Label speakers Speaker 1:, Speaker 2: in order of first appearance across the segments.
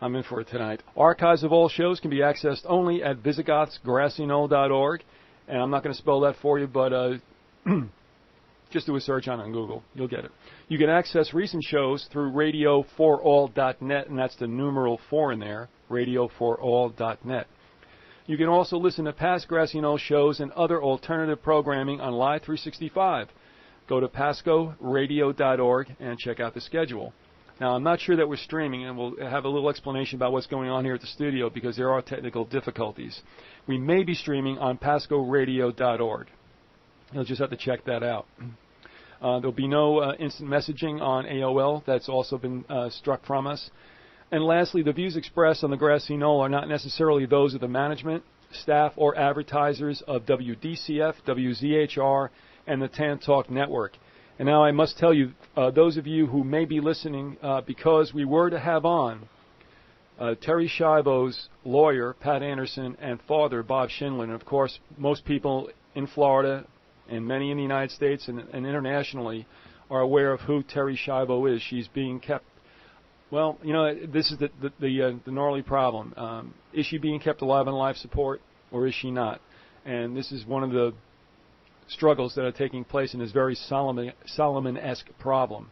Speaker 1: I'm in for it tonight. Archives of all shows can be accessed only at VyzygothsGrassyKnoll.org. And I'm not going to spell that for you, but just do a search on it on Google. You'll get it. You can access recent shows through radio4all.net, and that's the numeral 4 in there, radio4all.net. You can also listen to past Grassy Knoll shows and other alternative programming on Live 365. Go to pascoradio.org and check out the schedule. Now, I'm not sure that we're streaming, and we'll have a little explanation about what's going on here at the studio because there are technical difficulties. We may be streaming on pascoradio.org. You'll just have to check that out. There'll be no instant messaging on AOL. That's also been struck from us. And lastly, the views expressed on the Grassy Knoll are not necessarily those of the management, staff, or advertisers of WDCF, WZHR, and the Tan Talk Network. And now I must tell you, those of you who may be listening, because we were to have on Terry Schiavo's lawyer, Pat Anderson, and father, Bob Schindler. And, of course, most people in Florida and many in the United States and internationally are aware of who Terry Schiavo is. She's being kept, well, you know, this is the gnarly problem. Is she being kept alive on life support, or is she not? And this is one of the struggles that are taking place in this very Solomon-esque problem.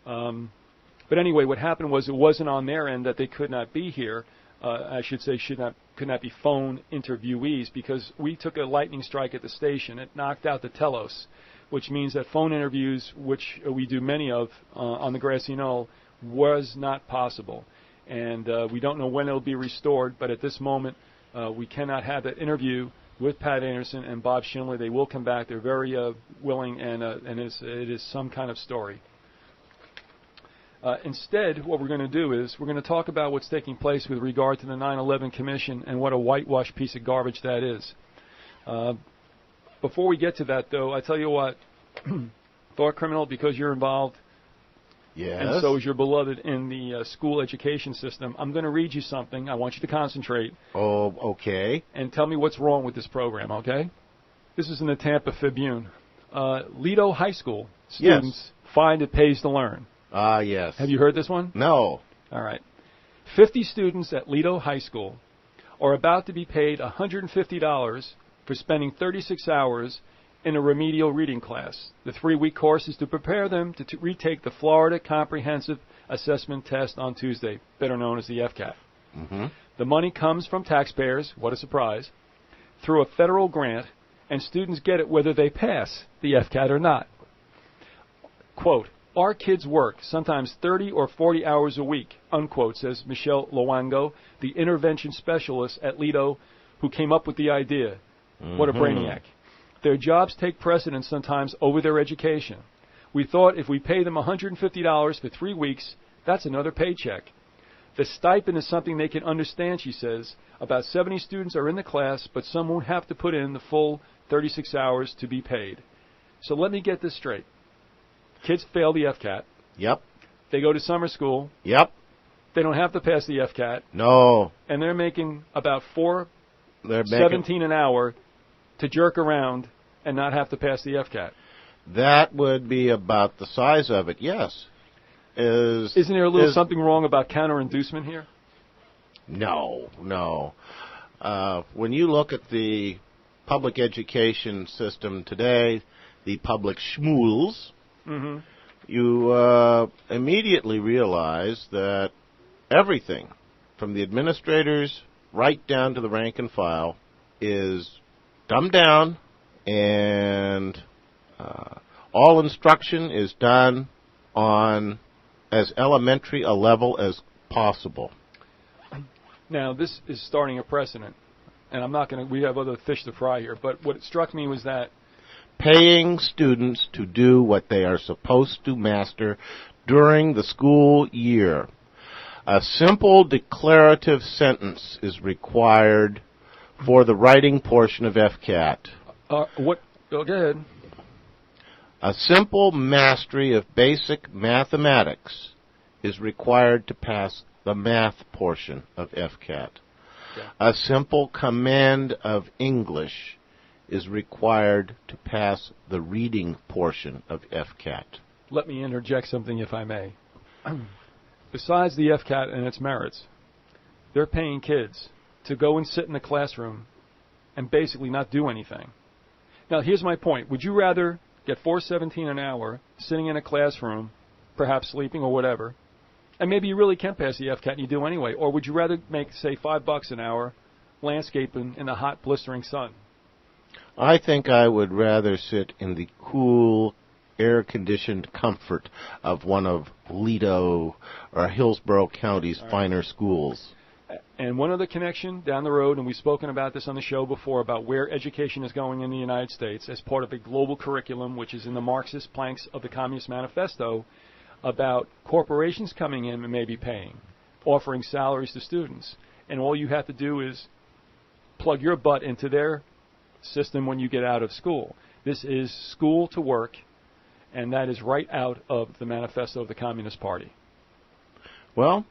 Speaker 1: But anyway, what happened was it wasn't on their end that they could not be here. I should say could not be phone interviewees because we took a lightning strike at the station. It knocked out the telos, which means that phone interviews, which we do many of on the Grassy Knoll, was not possible. And we don't know when it will be restored, but at this moment we cannot have that interview with Pat Anderson and Bob Schindler. They will come back. They're very willing, and it is some kind of story. Instead, what we're going to do is we're going to talk about what's taking place with regard to the 9/11 Commission and what a whitewashed piece of garbage that is. Before we get to that, though, I tell you what, Thought Criminal, because you're involved,
Speaker 2: yes,
Speaker 1: and so is your beloved in the school education system, I'm going to read you something. I want you to concentrate.
Speaker 2: Oh, okay.
Speaker 1: And tell me what's wrong with this program, okay? This is in the Tampa Tribune. Lido High School students find it pays to learn.
Speaker 2: Ah, yes.
Speaker 1: Have you heard this one?
Speaker 2: No.
Speaker 1: All right. 50 students at Lido High School are about to be paid $150 for spending 36 hours in a remedial reading class. The 3-week course is to prepare them to retake the Florida Comprehensive Assessment Test on Tuesday, better known as the FCAT.
Speaker 2: Mm-hmm.
Speaker 1: The money comes from taxpayers, what a surprise, through a federal grant, and students get it whether they pass the FCAT or not. Quote, our kids work sometimes 30 or 40 hours a week, unquote, says Michelle Loango, the intervention specialist at Lido who came up with the idea. Mm-hmm. What a brainiac. Their jobs take precedence sometimes over their education. We thought if we pay them $150 for 3 weeks, that's another paycheck. The stipend is something they can understand, she says. About 70 students are in the class, but some won't have to put in the full 36 hours to be paid. So let me get this straight. Kids fail the FCAT.
Speaker 2: Yep.
Speaker 1: They go to summer school.
Speaker 2: Yep.
Speaker 1: They don't have to pass the FCAT.
Speaker 2: No.
Speaker 1: And they're making about $4.17 an hour to jerk around and not have to pass the FCAT.
Speaker 2: That would be about the size of it, yes.
Speaker 1: Isn't there a little something wrong about counter-inducement here?
Speaker 2: No. When you look at the public education system today, the public schmools, mm-hmm. you immediately realize that everything, from the administrators right down to the rank and file, is dumbed down, and all instruction is done on as elementary a level as possible.
Speaker 1: Now, this is starting a precedent, and I'm not going to, we have other fish to fry here, but what struck me was that
Speaker 2: paying students to do what they are supposed to master during the school year. A simple declarative sentence is required for the writing portion of FCAT.
Speaker 1: What? Go ahead.
Speaker 2: A simple mastery of basic mathematics is required to pass the math portion of FCAT. Yeah. A simple command of English is required to pass the reading portion of FCAT.
Speaker 1: Let me interject something, if I may. Besides the FCAT and its merits, they're paying kids to go and sit in the classroom and basically not do anything. Now, here's my point. Would you rather get $4.17 an hour sitting in a classroom, perhaps sleeping or whatever, and maybe you really can pass the FCAT and you do anyway, or would you rather make, say, $5 an hour landscaping in the hot, blistering sun?
Speaker 2: I think I would rather sit in the cool, air-conditioned comfort of one of Ledo or Hillsborough County's finer schools.
Speaker 1: And one other connection down the road, and we've spoken about this on the show before, about where education is going in the United States as part of a global curriculum, which is in the Marxist planks of the Communist Manifesto, about corporations coming in and maybe paying, offering salaries to students. And all you have to do is plug your butt into their system when you get out of school. This is school to work, and that is right out of the manifesto of the Communist Party.
Speaker 2: Well,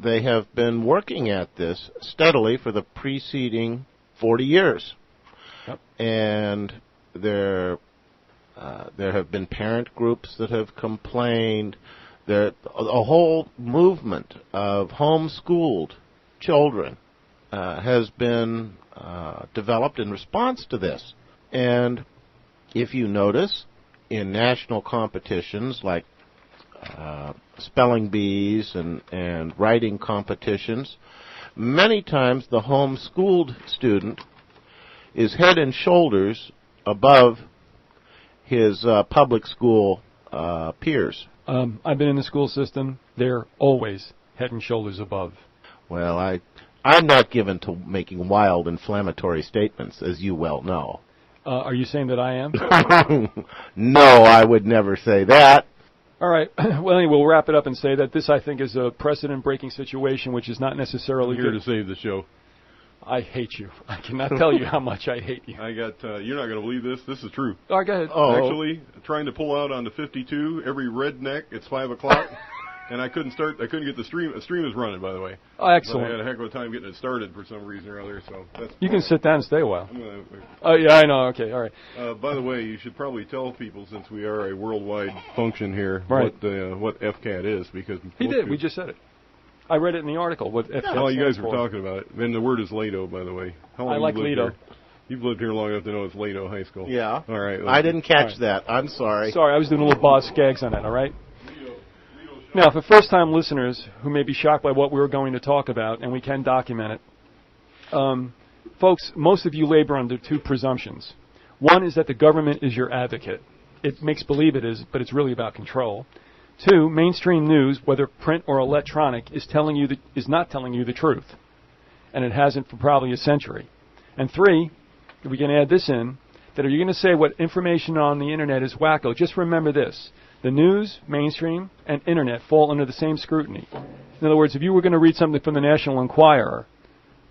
Speaker 2: they have been working at this steadily for the preceding 40 years.
Speaker 1: Yep.
Speaker 2: And there have been parent groups that have complained. A whole movement of homeschooled children has been developed in response to this. And if you notice, in national competitions like spelling bees and writing competitions, many times the homeschooled student is head and shoulders above his public school peers.
Speaker 1: I've been in the school system. They're always head and shoulders above.
Speaker 2: Well, I'm not given to making wild, inflammatory statements, as you well know.
Speaker 1: Are you saying that I am?
Speaker 2: No, I would never say that.
Speaker 1: All right. Well, anyway, we'll wrap it up and say that this, I think, is a precedent-breaking situation, which is not necessarily
Speaker 3: here
Speaker 1: good.
Speaker 3: to save the show.
Speaker 1: I hate you. I cannot tell you how much I hate you.
Speaker 3: I got. You're not going to believe this. This is true.
Speaker 1: All right, go ahead.
Speaker 2: Oh.
Speaker 3: Actually, trying to pull out onto 52 every redneck. It's 5 o'clock, and I couldn't get the stream. The stream is running, by the way.
Speaker 1: Oh, excellent.
Speaker 3: But I had a heck of a time getting it started for some reason or other. So that's.
Speaker 1: You can sit down and stay a while.
Speaker 3: I'm gonna,
Speaker 1: Oh, yeah, I know. Okay, all right.
Speaker 3: by the way, you should probably tell people, since we are a worldwide function here,
Speaker 1: Right.
Speaker 3: what FCAT is, because
Speaker 1: He did. We just said it. I read it in the article. What FCAT
Speaker 3: well, you guys
Speaker 1: stands
Speaker 3: were
Speaker 1: for.
Speaker 3: talking about it. And the word is Lato, by the way. How long
Speaker 1: I like
Speaker 3: you lived
Speaker 1: Lido.
Speaker 3: here? You've lived here long enough to know it's Lato High School.
Speaker 2: Yeah.
Speaker 3: All right.
Speaker 2: I didn't catch
Speaker 1: All right.
Speaker 2: that. I'm sorry.
Speaker 1: Sorry, I was doing a little Boz Skaggs on that, all right? Now, for first-time listeners who may be shocked by what we were going to talk about, and we can document it, folks, most of you labor under two presumptions. One is that the government is your advocate. It makes believe it is, but it's really about control. Two, mainstream news, whether print or electronic, is not telling you the truth, and it hasn't for probably a century. And three, if we can add this in, that if you're going to say what information on the internet is wacko, just remember this. The news, mainstream, and internet fall under the same scrutiny. In other words, if you were going to read something from the National Enquirer,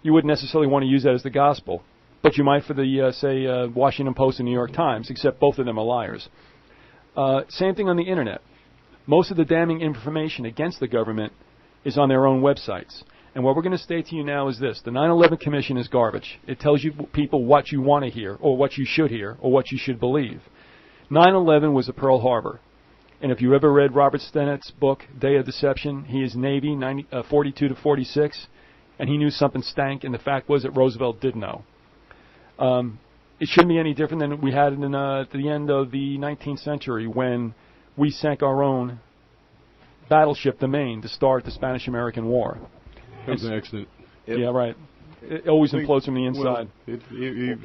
Speaker 1: you wouldn't necessarily want to use that as the gospel, but you might for the, Washington Post and New York Times, except both of them are liars. Same thing on the internet. Most of the damning information against the government is on their own websites. And what we're going to state to you now is this. The 9/11 Commission is garbage. It tells you people what you want to hear, or what you should hear, or what you should believe. 9/11 was a Pearl Harbor. And if you ever read Robert Stennett's book, Day of Deception, he is Navy 42 to 46, and he knew something stank, and the fact was that Roosevelt did know. It shouldn't be any different than we had at the end of the 19th century when we sank our own battleship, the Maine, to start the Spanish-American War.
Speaker 3: That was an accident.
Speaker 1: Yeah, right. It always implodes from the inside.
Speaker 3: Well,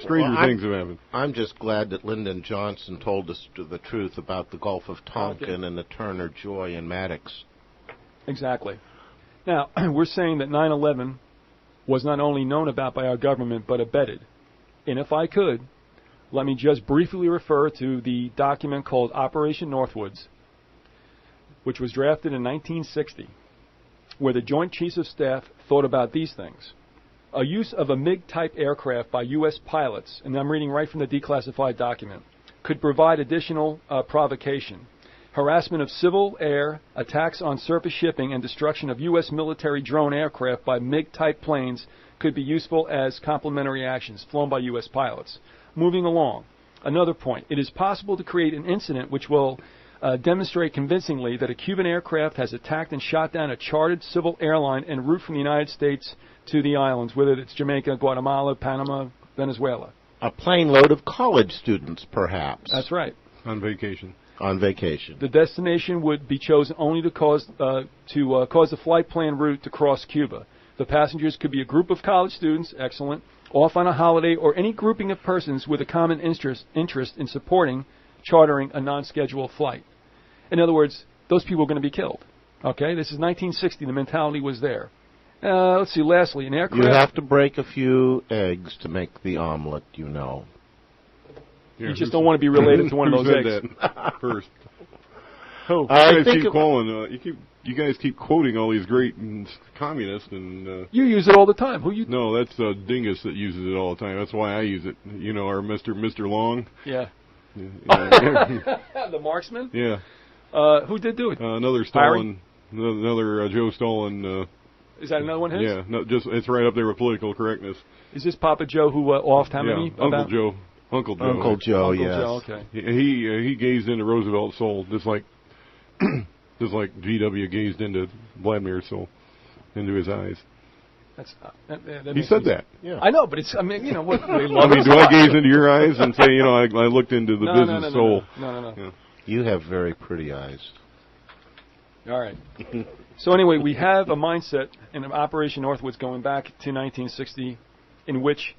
Speaker 3: stranger things have happened.
Speaker 2: I'm just glad that Lyndon Johnson told us the truth about the Gulf of Tonkin and the Turner, Joy, and Maddox.
Speaker 1: Exactly. Now, we're saying that 9/11 was not only known about by our government, but abetted. And if I could, let me just briefly refer to the document called Operation Northwoods, which was drafted in 1960, where the Joint Chiefs of Staff thought about these things. A use of a MiG-type aircraft by U.S. pilots, and I'm reading right from the declassified document, could provide additional provocation. Harassment of civil air, attacks on surface shipping, and destruction of U.S. military drone aircraft by MiG-type planes could be useful as complementary actions flown by U.S. pilots. Moving along, another point. It is possible to create an incident which will demonstrate convincingly that a Cuban aircraft has attacked and shot down a chartered civil airline en route from the United States to the islands, whether it's Jamaica, Guatemala, Panama, Venezuela.
Speaker 2: A plane load of college students, perhaps.
Speaker 1: That's right.
Speaker 3: On vacation.
Speaker 2: On vacation.
Speaker 1: The destination would be chosen only to cause the flight plan route to cross Cuba. The passengers could be a group of college students, excellent, off on a holiday, or any grouping of persons with a common interest in supporting chartering a non-scheduled flight. In other words, those people are going to be killed. Okay, this is 1960. The mentality was there. Let's see. Lastly, an aircraft.
Speaker 2: You have to break a few eggs to make the omelet, you know.
Speaker 3: Yeah,
Speaker 1: You just don't want to be related to one of those
Speaker 3: said
Speaker 1: eggs.
Speaker 3: That first.
Speaker 1: Who?
Speaker 3: You guys keep quoting all these great communists and.
Speaker 1: You use it all the time. Who you?
Speaker 3: No, that's a dingus that uses it all the time. That's why I use it. You know, our Mr. Long.
Speaker 1: Yeah.
Speaker 3: Yeah.
Speaker 1: The marksman.
Speaker 3: Yeah.
Speaker 1: Who did do it?
Speaker 3: Another Stalin. Another Joe Stalin.
Speaker 1: Is that another one of his?
Speaker 3: Yeah. No, just it's right up there with political correctness.
Speaker 1: Is this Papa Joe who offed how many?
Speaker 3: Uncle Joe. Uncle Joe,
Speaker 2: yes.
Speaker 1: Joe, okay.
Speaker 3: He gazed into Roosevelt's soul, just like G.W. gazed into Vladimir's soul, into his eyes.
Speaker 1: That
Speaker 3: He said that.
Speaker 2: Yeah.
Speaker 1: I know, but it's, I mean, you know, what they
Speaker 3: I
Speaker 1: love
Speaker 3: mean,
Speaker 1: is-
Speaker 3: do I gaze into your eyes and say, you know, I looked into the
Speaker 1: No,
Speaker 3: business soul?
Speaker 1: No.
Speaker 3: Yeah.
Speaker 2: You have very pretty eyes.
Speaker 1: All right. So anyway, we have a mindset in Operation Northwoods going back to 1960 in which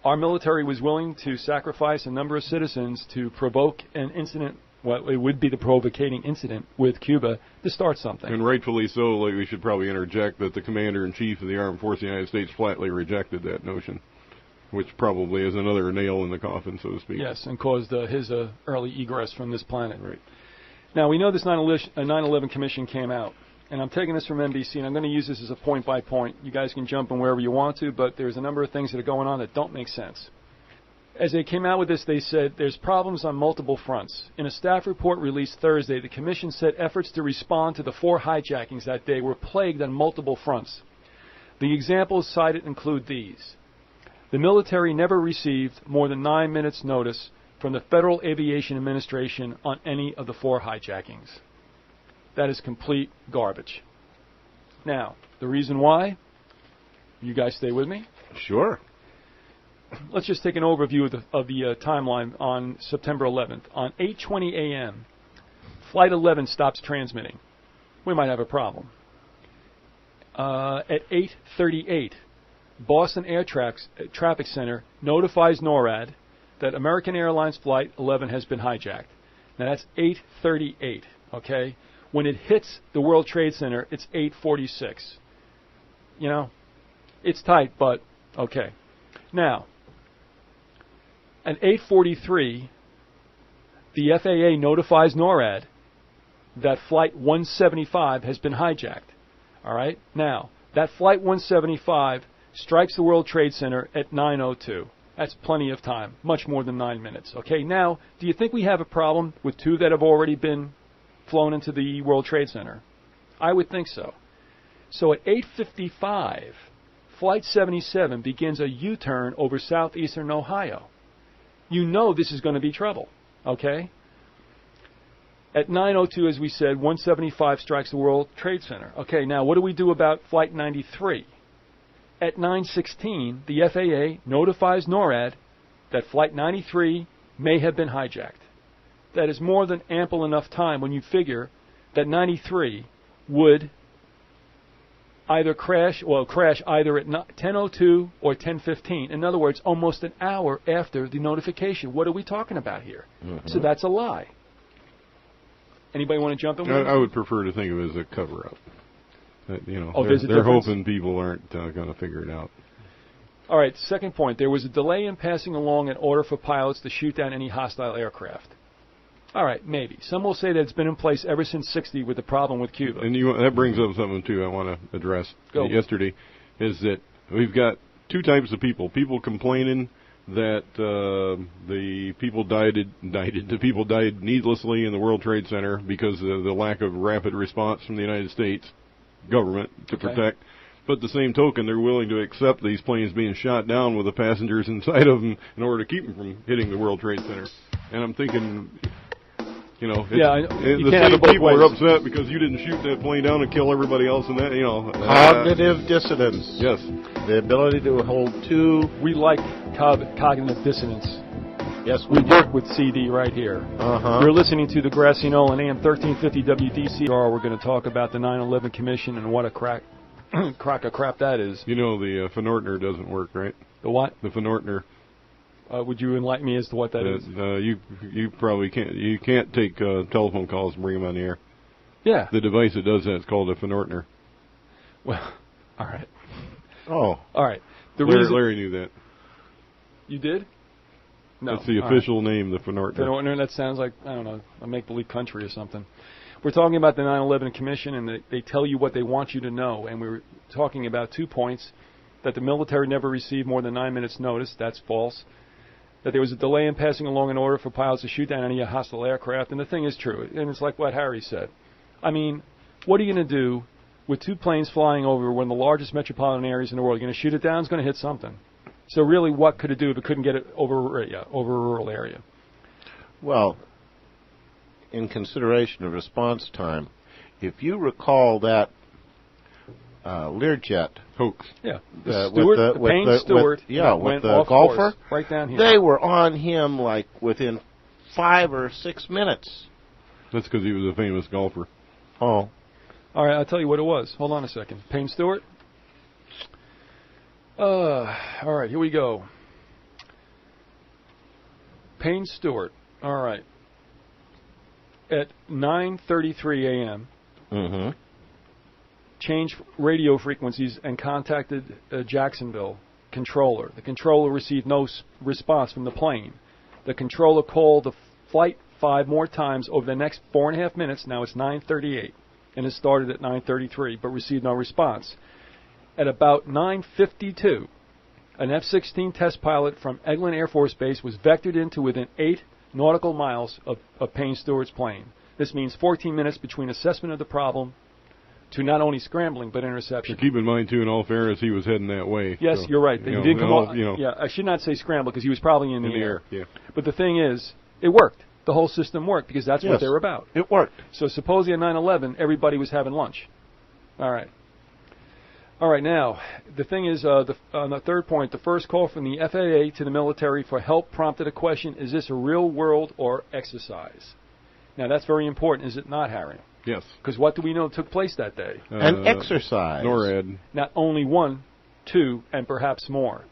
Speaker 1: our military was willing to sacrifice a number of citizens to provoke an incident, well, it would be the provocating incident with Cuba to start something.
Speaker 3: And rightfully so, like we should probably interject that the Commander-in-Chief of the Armed Forces of the United States flatly rejected that notion, which probably is another nail in the coffin, so to speak.
Speaker 1: Yes, and caused his early egress from this planet.
Speaker 3: Right.
Speaker 1: Now, we know this 9/11 Commission came out, and I'm taking this from NBC, and I'm going to use this as a point-by-point. You guys can jump in wherever you want to, but there's a number of things that are going on that don't make sense. As they came out with this, they said there's problems on multiple fronts. In a staff report released Thursday, the Commission said efforts to respond to the 4 hijackings that day were plagued on multiple fronts. The examples cited include these. The military never received more than 9 minutes' notice from the Federal Aviation Administration on any of the 4 hijackings. That is complete garbage. Now, the reason why, you guys stay with me.
Speaker 2: Sure.
Speaker 1: Let's just take an overview of the timeline on September 11th. On 8:20 a.m., Flight 11 stops transmitting. We might have a problem. At 8:38, Boston Air Traffic Center notifies NORAD that American Airlines Flight 11 has been hijacked. Now that's 8:38, okay? When it hits the World Trade Center, it's 8:46. You know, it's tight, but okay. Now, at 8:43, the FAA notifies NORAD that Flight 175 has been hijacked. All right? Now, that Flight 175 strikes the World Trade Center at 9:02. That's plenty of time, much more than 9 minutes. Okay, now, do you think we have a problem with 2 that have already been flown into the World Trade Center? I would think so. So at 8:55, Flight 77 begins a U-turn over southeastern Ohio. You know this is going to be trouble, okay? At 9:02, as we said, 175 strikes the World Trade Center. Okay, now what do we do about Flight 93? At 9:16, the FAA notifies NORAD that Flight 93 may have been hijacked. That is more than ample enough time when you figure that 93 would either crash either at 10:02 or 10:15. In other words, almost an hour after the notification. What are we talking about here?
Speaker 2: Mm-hmm.
Speaker 1: So that's a lie. Anybody want to jump in?
Speaker 3: I would prefer to think of it as a cover-up. You know,
Speaker 1: there's a
Speaker 3: they're
Speaker 1: difference?
Speaker 3: hoping people aren't going to figure it out.
Speaker 1: All right, second point. There was a delay in passing along an order for pilots to shoot down any hostile aircraft. All right, maybe. Some will say that it's been in place ever since '60 with the problem with Cuba.
Speaker 3: And that brings up something, too, I want to address yesterday, is that we've got 2 types of people. People complaining that the people died needlessly in the World Trade Center because of the lack of rapid response from the United States government to protect. But at the same token, they're willing to accept these planes being shot down with the passengers inside of them in order to keep them from hitting the World Trade Center. And I'm thinking, You know,
Speaker 1: you
Speaker 3: the
Speaker 1: can't have
Speaker 3: same
Speaker 1: it both
Speaker 3: people are
Speaker 1: ways.
Speaker 3: upset because you didn't shoot that plane down and kill everybody else in that, you know.
Speaker 2: Cognitive dissonance.
Speaker 3: Yes.
Speaker 2: The ability to hold two.
Speaker 1: We like cognitive dissonance.
Speaker 2: Yes,
Speaker 1: We work with CD right here.
Speaker 2: Uh-huh.
Speaker 1: You're listening to the Grassy Knoll on AM 1350 WDCR. We're going to talk about the 9/11 Commission and what a crock of crap that is.
Speaker 3: You know the Van Ortner doesn't work, right?
Speaker 1: The what?
Speaker 3: The Van Ortner.
Speaker 1: Would you enlighten me as to what that is?
Speaker 3: You probably can't. You can't take telephone calls and bring them on the air.
Speaker 1: Yeah.
Speaker 3: The device that does that is called a Van Ortner.
Speaker 1: Well, all right.
Speaker 2: Oh.
Speaker 1: All right.
Speaker 3: Larry knew that.
Speaker 1: You did? No.
Speaker 3: That's the official name, the Van Ortner.
Speaker 1: Van Ortner, that sounds like, I don't know, a make-believe country or something. We're talking about the 9/11 Commission, and they tell you what they want you to know. And we were talking about 2 points, that the military never received more than 9 minutes' notice. That's false. That there was a delay in passing along an order for pilots to shoot down any hostile aircraft. And the thing is true. And it's like what Harry said. I mean, what are you going to do with 2 planes flying over one of the largest metropolitan areas in the world? You're going to shoot it down? It's going to hit something. So really, what could it do if it couldn't get it over a rural area?
Speaker 2: Well, in consideration of response time, if you recall that Learjet
Speaker 3: hoax.
Speaker 1: Yeah,
Speaker 2: with the golfer,
Speaker 1: course, right down here.
Speaker 2: They were on him like within 5 or 6 minutes.
Speaker 3: That's because he was a famous golfer.
Speaker 2: Oh.
Speaker 1: All right, I'll tell you what it was. Hold on a second. Payne Stewart. All right, here we go. Payne Stewart. All right. At 9:33 a.m.
Speaker 2: Mm-hmm.
Speaker 1: Changed radio frequencies and contacted Jacksonville controller. The controller received no response from the plane. The controller called the flight 5 more times over the next 4.5 minutes. Now it's 9:38, and it started at 9:33, but received no response. At about 9:52, an F-16 test pilot from Eglin Air Force Base was vectored into within 8 nautical miles of Payne Stewart's plane. This means 14 minutes between assessment of the problem to not only scrambling but interception.
Speaker 3: So keep in mind, too, in all fairness, he was heading that way.
Speaker 1: Yes,
Speaker 3: so,
Speaker 1: you're right. He did come off.
Speaker 3: You know,
Speaker 1: yeah, I should not say scramble because he was probably in the air.
Speaker 3: Yeah.
Speaker 1: But the thing is, it worked. The whole system worked because that's what they were about.
Speaker 2: It worked.
Speaker 1: So supposedly on 9/11, everybody was having lunch. All right. All right, now, the thing is, on the third point, the first call from the FAA to the military for help prompted a question, is this a real world or exercise? Now, that's very important, is it not, Harry?
Speaker 3: Yes.
Speaker 1: Because what do we know took place that day?
Speaker 2: An exercise.
Speaker 3: NORAD.
Speaker 1: Not only 1, 2, and perhaps more.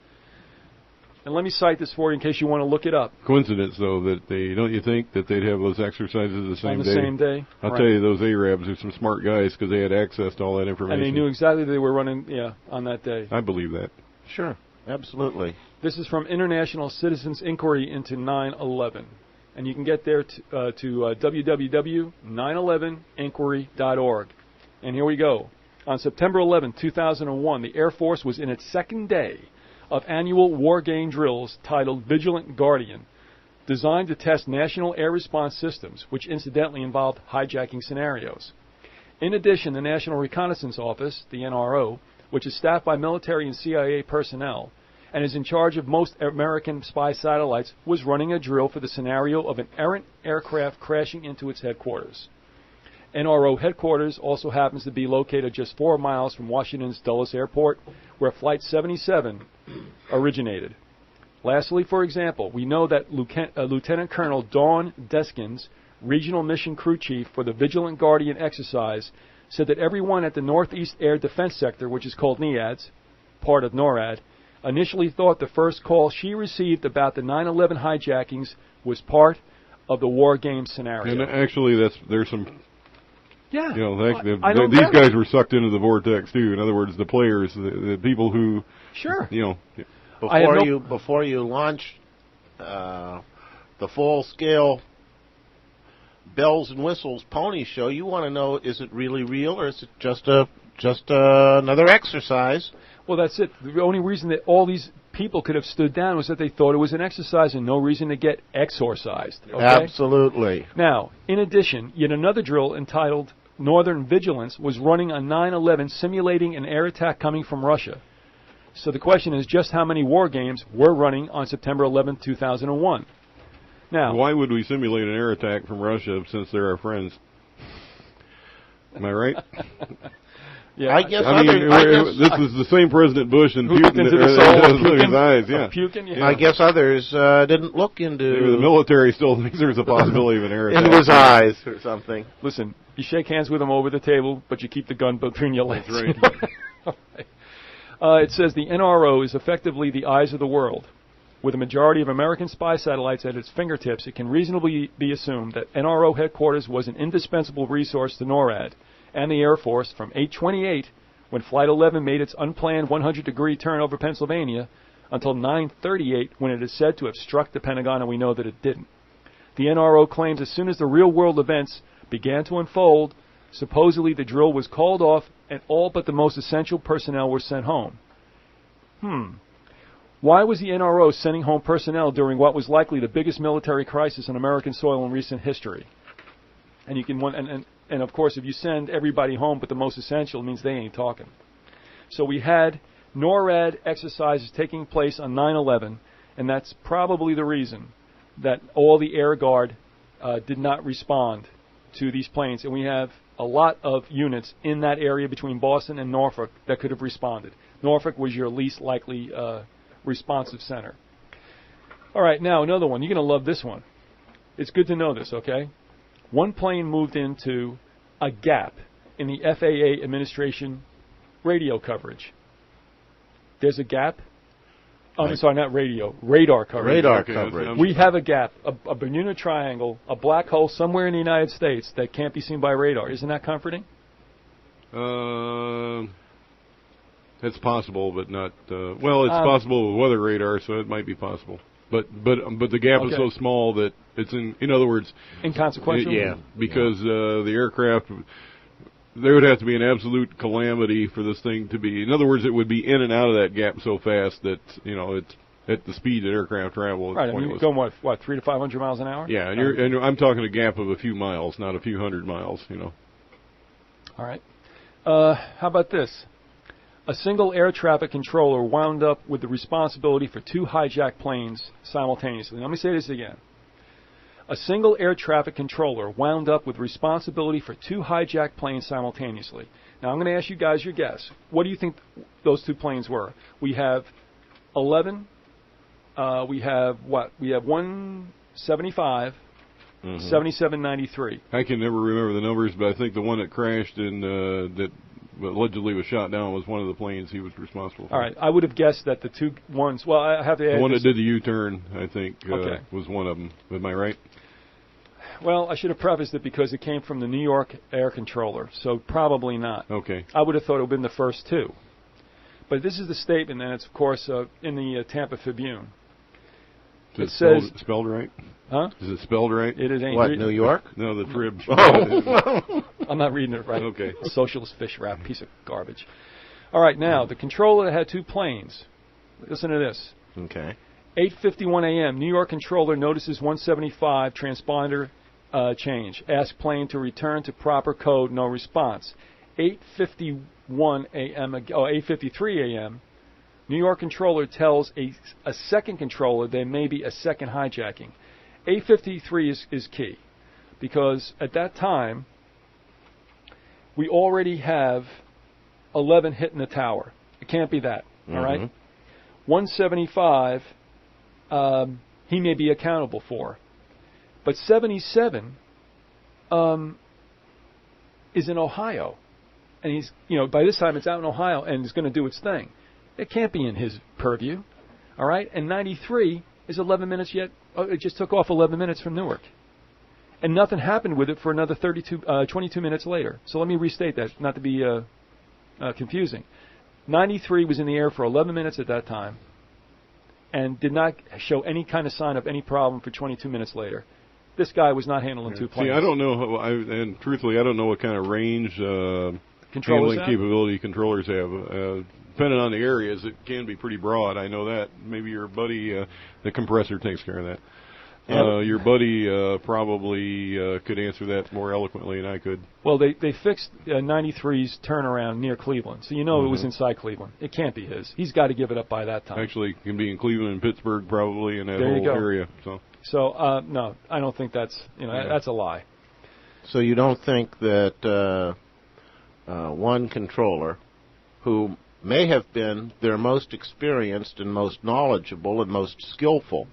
Speaker 1: And let me cite this for you in case you want to look it up.
Speaker 3: Coincidence, though, that don't you think that they'd have those exercises the same day?
Speaker 1: On the same day?
Speaker 3: I'll
Speaker 1: right.
Speaker 3: tell you, those Arabs are some smart guys because they had access to all that information.
Speaker 1: And they knew exactly they were running, on that day.
Speaker 3: I believe that.
Speaker 2: Sure, absolutely.
Speaker 1: This is from International Citizens Inquiry into 9/11. And you can get there to www.911inquiry.org. And here we go. On September 11, 2001, the Air Force was in its second day of annual war game drills titled Vigilant Guardian, designed to test national air response systems, which incidentally involved hijacking scenarios. In addition, the National Reconnaissance Office, the NRO, which is staffed by military and CIA personnel, and is in charge of most American spy satellites, was running a drill for the scenario of an errant aircraft crashing into its headquarters. NRO headquarters also happens to be located just 4 miles from Washington's Dulles Airport, where Flight 77 originated. Lastly, for example, we know that Lieutenant Colonel Dawn Deskins, Regional Mission Crew Chief for the Vigilant Guardian exercise, said that everyone at the Northeast Air Defense Sector, which is called NEADS, part of NORAD, initially thought the first call she received about the 9/11 hijackings was part of the war game scenario.
Speaker 3: And actually, there's some...
Speaker 1: Yeah,
Speaker 3: you know, these guys were sucked into the vortex too. In other words, the players, the people who,
Speaker 1: sure,
Speaker 3: you know,
Speaker 2: before you launch the full-scale bells and whistles pony show, you want to know, is it really real or is it just another exercise?
Speaker 1: Well, that's it. The only reason that all these people could have stood down was that they thought it was an exercise and no reason to get exorcised. Okay?
Speaker 2: Absolutely.
Speaker 1: Now, in addition, yet another drill entitled Northern Vigilance was running on 9/11, simulating an air attack coming from Russia. So the question is just how many war games were running on September 11, 2001. Now,
Speaker 3: why would we simulate an air attack from Russia since they're our friends? Am I right?
Speaker 1: yeah,
Speaker 2: I guess
Speaker 3: this is the same President Bush and
Speaker 1: Who
Speaker 3: Putin.
Speaker 1: into the soul of
Speaker 3: Look at his eyes, yeah.
Speaker 1: Puking, yeah.
Speaker 2: I guess others didn't look into
Speaker 3: Maybe the military still thinks there's a possibility of an air attack.
Speaker 2: into his eyes or something.
Speaker 1: Listen, you shake hands with them over the table, but you keep the gun between your legs.
Speaker 3: That's right.
Speaker 1: All right. It says the NRO is effectively the eyes of the world. With a majority of American spy satellites at its fingertips, it can reasonably be assumed that NRO headquarters was an indispensable resource to NORAD and the Air Force from 8:28, when Flight 11 made its unplanned 100-degree turn over Pennsylvania, until 9:38, when it is said to have struck the Pentagon, and we know that it didn't. The NRO claims as soon as the real-world events began to unfold, supposedly the drill was called off and all but the most essential personnel were sent home. Why was the NRO sending home personnel during what was likely the biggest military crisis on American soil in recent history? And you can and of course, if you send everybody home but the most essential, it means they ain't talking. So we had NORAD exercises taking place on 9/11, and that's probably the reason that all the Air Guard did not respond to these planes. And we have a lot of units in that area between Boston and Norfolk that could have responded. Norfolk was your least likely responsive center. All right, now another one. You're going to love this one. It's good to know this, okay? One plane moved into a gap in the FAA administration radio coverage. There's a gap. I'm sorry, not radio. Radar coverage.
Speaker 2: Radar coverage.
Speaker 1: We have a gap, a Bermuda Triangle, a black hole somewhere in the United States that can't be seen by radar. Isn't that comforting?
Speaker 3: It's possible, but not. Well, it's possible with weather radar, so it might be possible. But the gap is so small that it's in other words,
Speaker 1: inconsequential.
Speaker 3: Yeah, because the aircraft, there would have to be an absolute calamity for this thing to be. In other words, it would be in and out of that gap so fast that it's at the speed that aircraft travel.
Speaker 1: Right, I mean, you're going what 300 to 500 miles an hour?
Speaker 3: Yeah, and I'm talking a gap of a few miles, not a few hundred miles.
Speaker 1: All right. How about this? A single air traffic controller wound up with the responsibility for 2 hijacked planes simultaneously. Let me say this again. A single air traffic controller wound up with responsibility for 2 hijacked planes simultaneously. Now, I'm going to ask you guys your guess. What do you think those 2 planes were? We have 11. We have what? We have 175, 7793.
Speaker 3: I can never remember the numbers, but I think the one that crashed and that allegedly was shot down was one of the planes he was responsible for.
Speaker 1: All right. I would have guessed that the 2 ones, well, I have to add
Speaker 3: the one that did the U-turn, I think, was one of them. Am I right?
Speaker 1: Well, I should have prefaced it because it came from the New York air controller, so probably not.
Speaker 3: Okay.
Speaker 1: I would have thought it would have been the first 2. But this is the statement, and it's, of course, in the Tampa Tribune.
Speaker 3: It says spelled right?
Speaker 1: Huh?
Speaker 3: Is it spelled right?
Speaker 1: It is.
Speaker 2: What, New York?
Speaker 3: No, the Trib.
Speaker 1: I'm not reading it right.
Speaker 3: Okay.
Speaker 1: A socialist fish wrap, piece of garbage. All right, now, the controller had 2 planes. Listen to this.
Speaker 2: Okay.
Speaker 1: 8:51 a.m., New York controller notices 175 transponder change. Ask plane to return to proper code, no response. 8:51 a.m., 8:53 a.m., New York controller tells a second controller there may be a second hijacking. 8:53 is key because at that time we already have 11 hitting the tower. It can't be that. All right. 175 he may be accountable for, but 77 is in Ohio, and he's by this time it's out in Ohio and it's going to do its thing. It can't be in his purview, all right? And 93 is 11 minutes yet. It just took off 11 minutes from Newark. And nothing happened with it for another 22 minutes later. So let me restate that, not to be confusing. 93 was in the air for 11 minutes at that time and did not show any kind of sign of any problem for 22 minutes later. This guy was not handling 2 planes.
Speaker 3: See, I don't know, and truthfully, I don't know what kind of range handling capability controllers have. Depending on the areas, it can be pretty broad. I know that. Maybe your buddy, the compressor, takes care of that. Your buddy probably could answer that more eloquently than I could.
Speaker 1: Well, they fixed 93's turnaround near Cleveland, so it was inside Cleveland. It can't be his. He's got to give it up by that time.
Speaker 3: Actually, it can be in Cleveland and Pittsburgh probably in that
Speaker 1: There you
Speaker 3: whole
Speaker 1: go.
Speaker 3: area.
Speaker 1: So no, I don't think that's that's a lie.
Speaker 2: So you don't think that one controller, who may have been their most experienced and most knowledgeable and most skillful,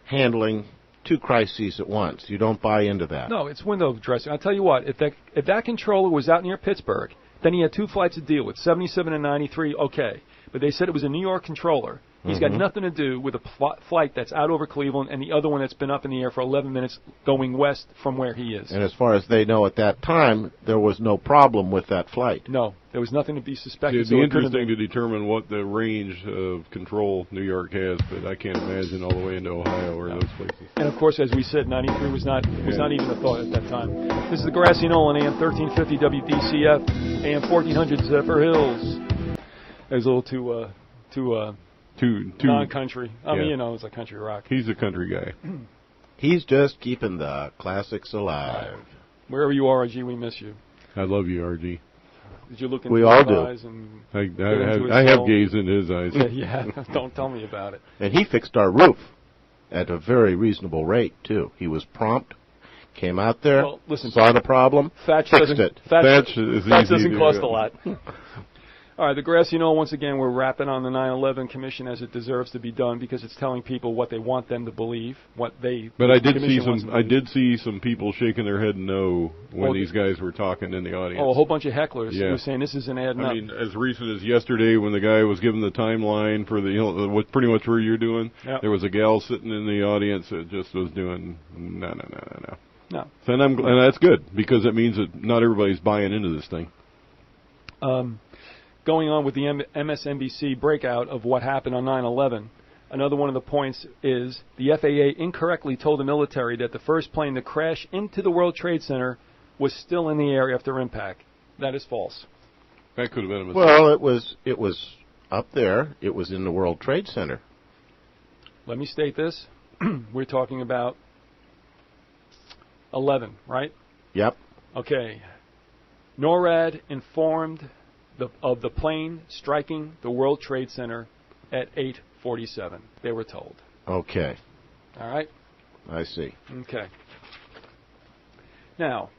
Speaker 2: handling two crises at once, you don't buy into that?
Speaker 1: No, it's window dressing. I'll tell you what, if that controller was out near Pittsburgh, then he had two flights to deal with, 77 and 93, okay. But they said it was a New York controller. He's got nothing to do with a flight that's out over Cleveland and the other one that's been up in the air for 11 minutes going west from where he is.
Speaker 2: And as far as they know at that time, there was no problem with that flight.
Speaker 1: No, there was nothing to be suspected.
Speaker 3: It'd be interesting to determine what the range of control New York has, but I can't imagine all the way into Ohio or those places.
Speaker 1: And of course, as we said, 93 was not even a thought at that time. This is the Grassy Knoll on AM 1350 WDCF, AM 1400 Zephyr Hills. There's a little too non-country. I mean, it's a country rock.
Speaker 3: He's a country guy.
Speaker 2: He's just keeping the classics alive.
Speaker 1: Wherever you are, RG, we miss you.
Speaker 3: I love you, RG.
Speaker 1: Did you look into
Speaker 2: We
Speaker 1: his
Speaker 2: all do.
Speaker 1: eyes and
Speaker 3: I have gazed into his eyes.
Speaker 1: Yeah, don't tell me about it.
Speaker 2: And he fixed our roof at a very reasonable rate, too. He was prompt, came out there, saw the problem, fixed it.
Speaker 1: Thatch doesn't cost a lot. All right, the Grassy Knoll, once again, we're wrapping on the 9/11 Commission as it deserves to be done because it's telling people what they want them to believe, what they.
Speaker 3: But I did see some people shaking their head no when these guys were talking in the audience.
Speaker 1: Oh, a whole bunch of hecklers who were saying this isn't adding up.
Speaker 3: I mean, as recent as yesterday when the guy was giving the timeline for what pretty much where you're doing, there was a gal sitting in the audience that just was doing no. And that's good because it means that not everybody's buying into this thing.
Speaker 1: Going on with the MSNBC breakout of what happened on 9/11, another one of the points is the FAA incorrectly told the military that the first plane to crash into the World Trade Center was still in the air after impact. That is false.
Speaker 3: That could have been a mistake.
Speaker 2: Well, it was up there. It was in the World Trade Center.
Speaker 1: Let me state this. We're talking about 11, right?
Speaker 2: Yep.
Speaker 1: Okay. NORAD informed of the plane striking the World Trade Center at 8:47. They were told.
Speaker 2: Okay.
Speaker 1: All right?
Speaker 2: I see.
Speaker 1: Okay. Now,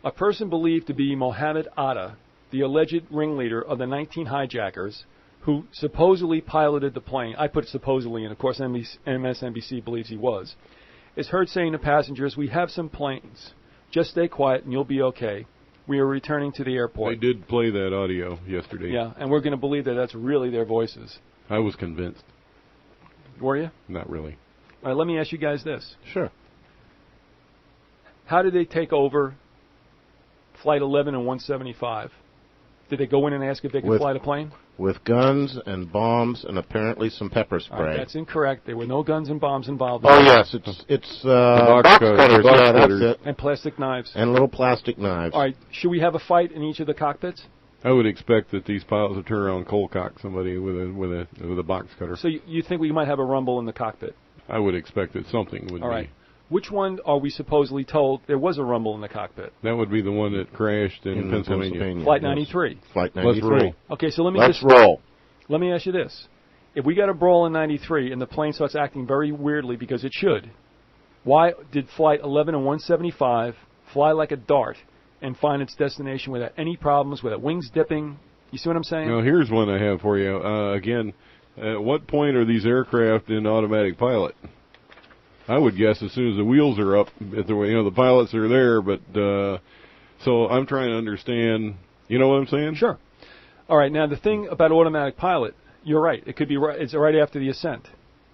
Speaker 1: a person believed to be Mohammed Atta, the alleged ringleader of the 19 hijackers who supposedly piloted the plane, I put supposedly, and of course MSNBC believes he was, is heard saying to passengers, "We have some planes. Just stay quiet and you'll be okay. We are returning to the airport."
Speaker 3: They did play that audio yesterday.
Speaker 1: Yeah, and we're going to believe that that's really their voices.
Speaker 3: I was convinced.
Speaker 1: Were you?
Speaker 3: Not really.
Speaker 1: All right, let me ask you guys this.
Speaker 2: Sure.
Speaker 1: How did they take over Flight 11 and 175? Did they go in and ask if they could fly the plane?
Speaker 2: With guns and bombs and apparently some pepper spray.
Speaker 1: All right, that's incorrect. There were no guns and bombs involved.
Speaker 2: Oh, yes, it's box cutters. Yeah, that's it.
Speaker 1: And plastic knives.
Speaker 2: And little plastic knives.
Speaker 1: All right, should we have a fight in each of the cockpits?
Speaker 3: I would expect that these pilots would turn around and cold cock somebody with a box cutter.
Speaker 1: So you think we might have a rumble in the cockpit?
Speaker 3: I would expect that something would be.
Speaker 1: All right. Which one are we supposedly told there was a rumble in the cockpit?
Speaker 3: That would be the one that crashed in Pennsylvania.
Speaker 1: Flight 93.
Speaker 2: Yes. Flight 93.
Speaker 1: Okay, so
Speaker 2: Let's roll.
Speaker 1: Let me ask you this. If we got a brawl in 93 and the plane starts acting very weirdly because it should, why did Flight 11 and 175 fly like a dart and find its destination without any problems, without wings dipping? You see what I'm saying?
Speaker 3: Now, here's one I have for you. Again, at what point are these aircraft in automatic pilot? I would guess as soon as the wheels are up, the pilots are there. But so I'm trying to understand. You know what I'm saying?
Speaker 1: Sure. All right. Now the thing about automatic pilot, you're right. It could be right. It's right after the ascent.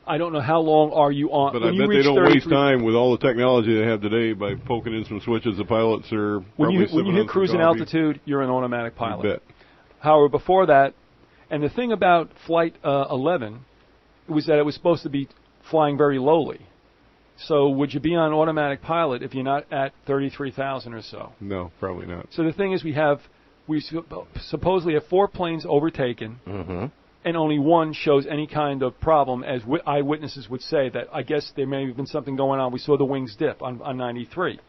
Speaker 1: I don't know how long are you on.
Speaker 3: But I bet they don't waste time with all the technology they have today by poking in some switches. The pilots are
Speaker 1: when you hit cruising altitude, you're an automatic pilot.
Speaker 3: You bet.
Speaker 1: However, before that, and the thing about Flight 11 was that it was supposed to be flying very lowly. So would you be on automatic pilot if you're not at 33,000 or so?
Speaker 3: No, probably not.
Speaker 1: So the thing is we supposedly have 4 planes overtaken.
Speaker 2: Mm-hmm.
Speaker 1: and only one shows any kind of problem, as eyewitnesses would say, that I guess there may have been something going on. We saw the wings dip on 93.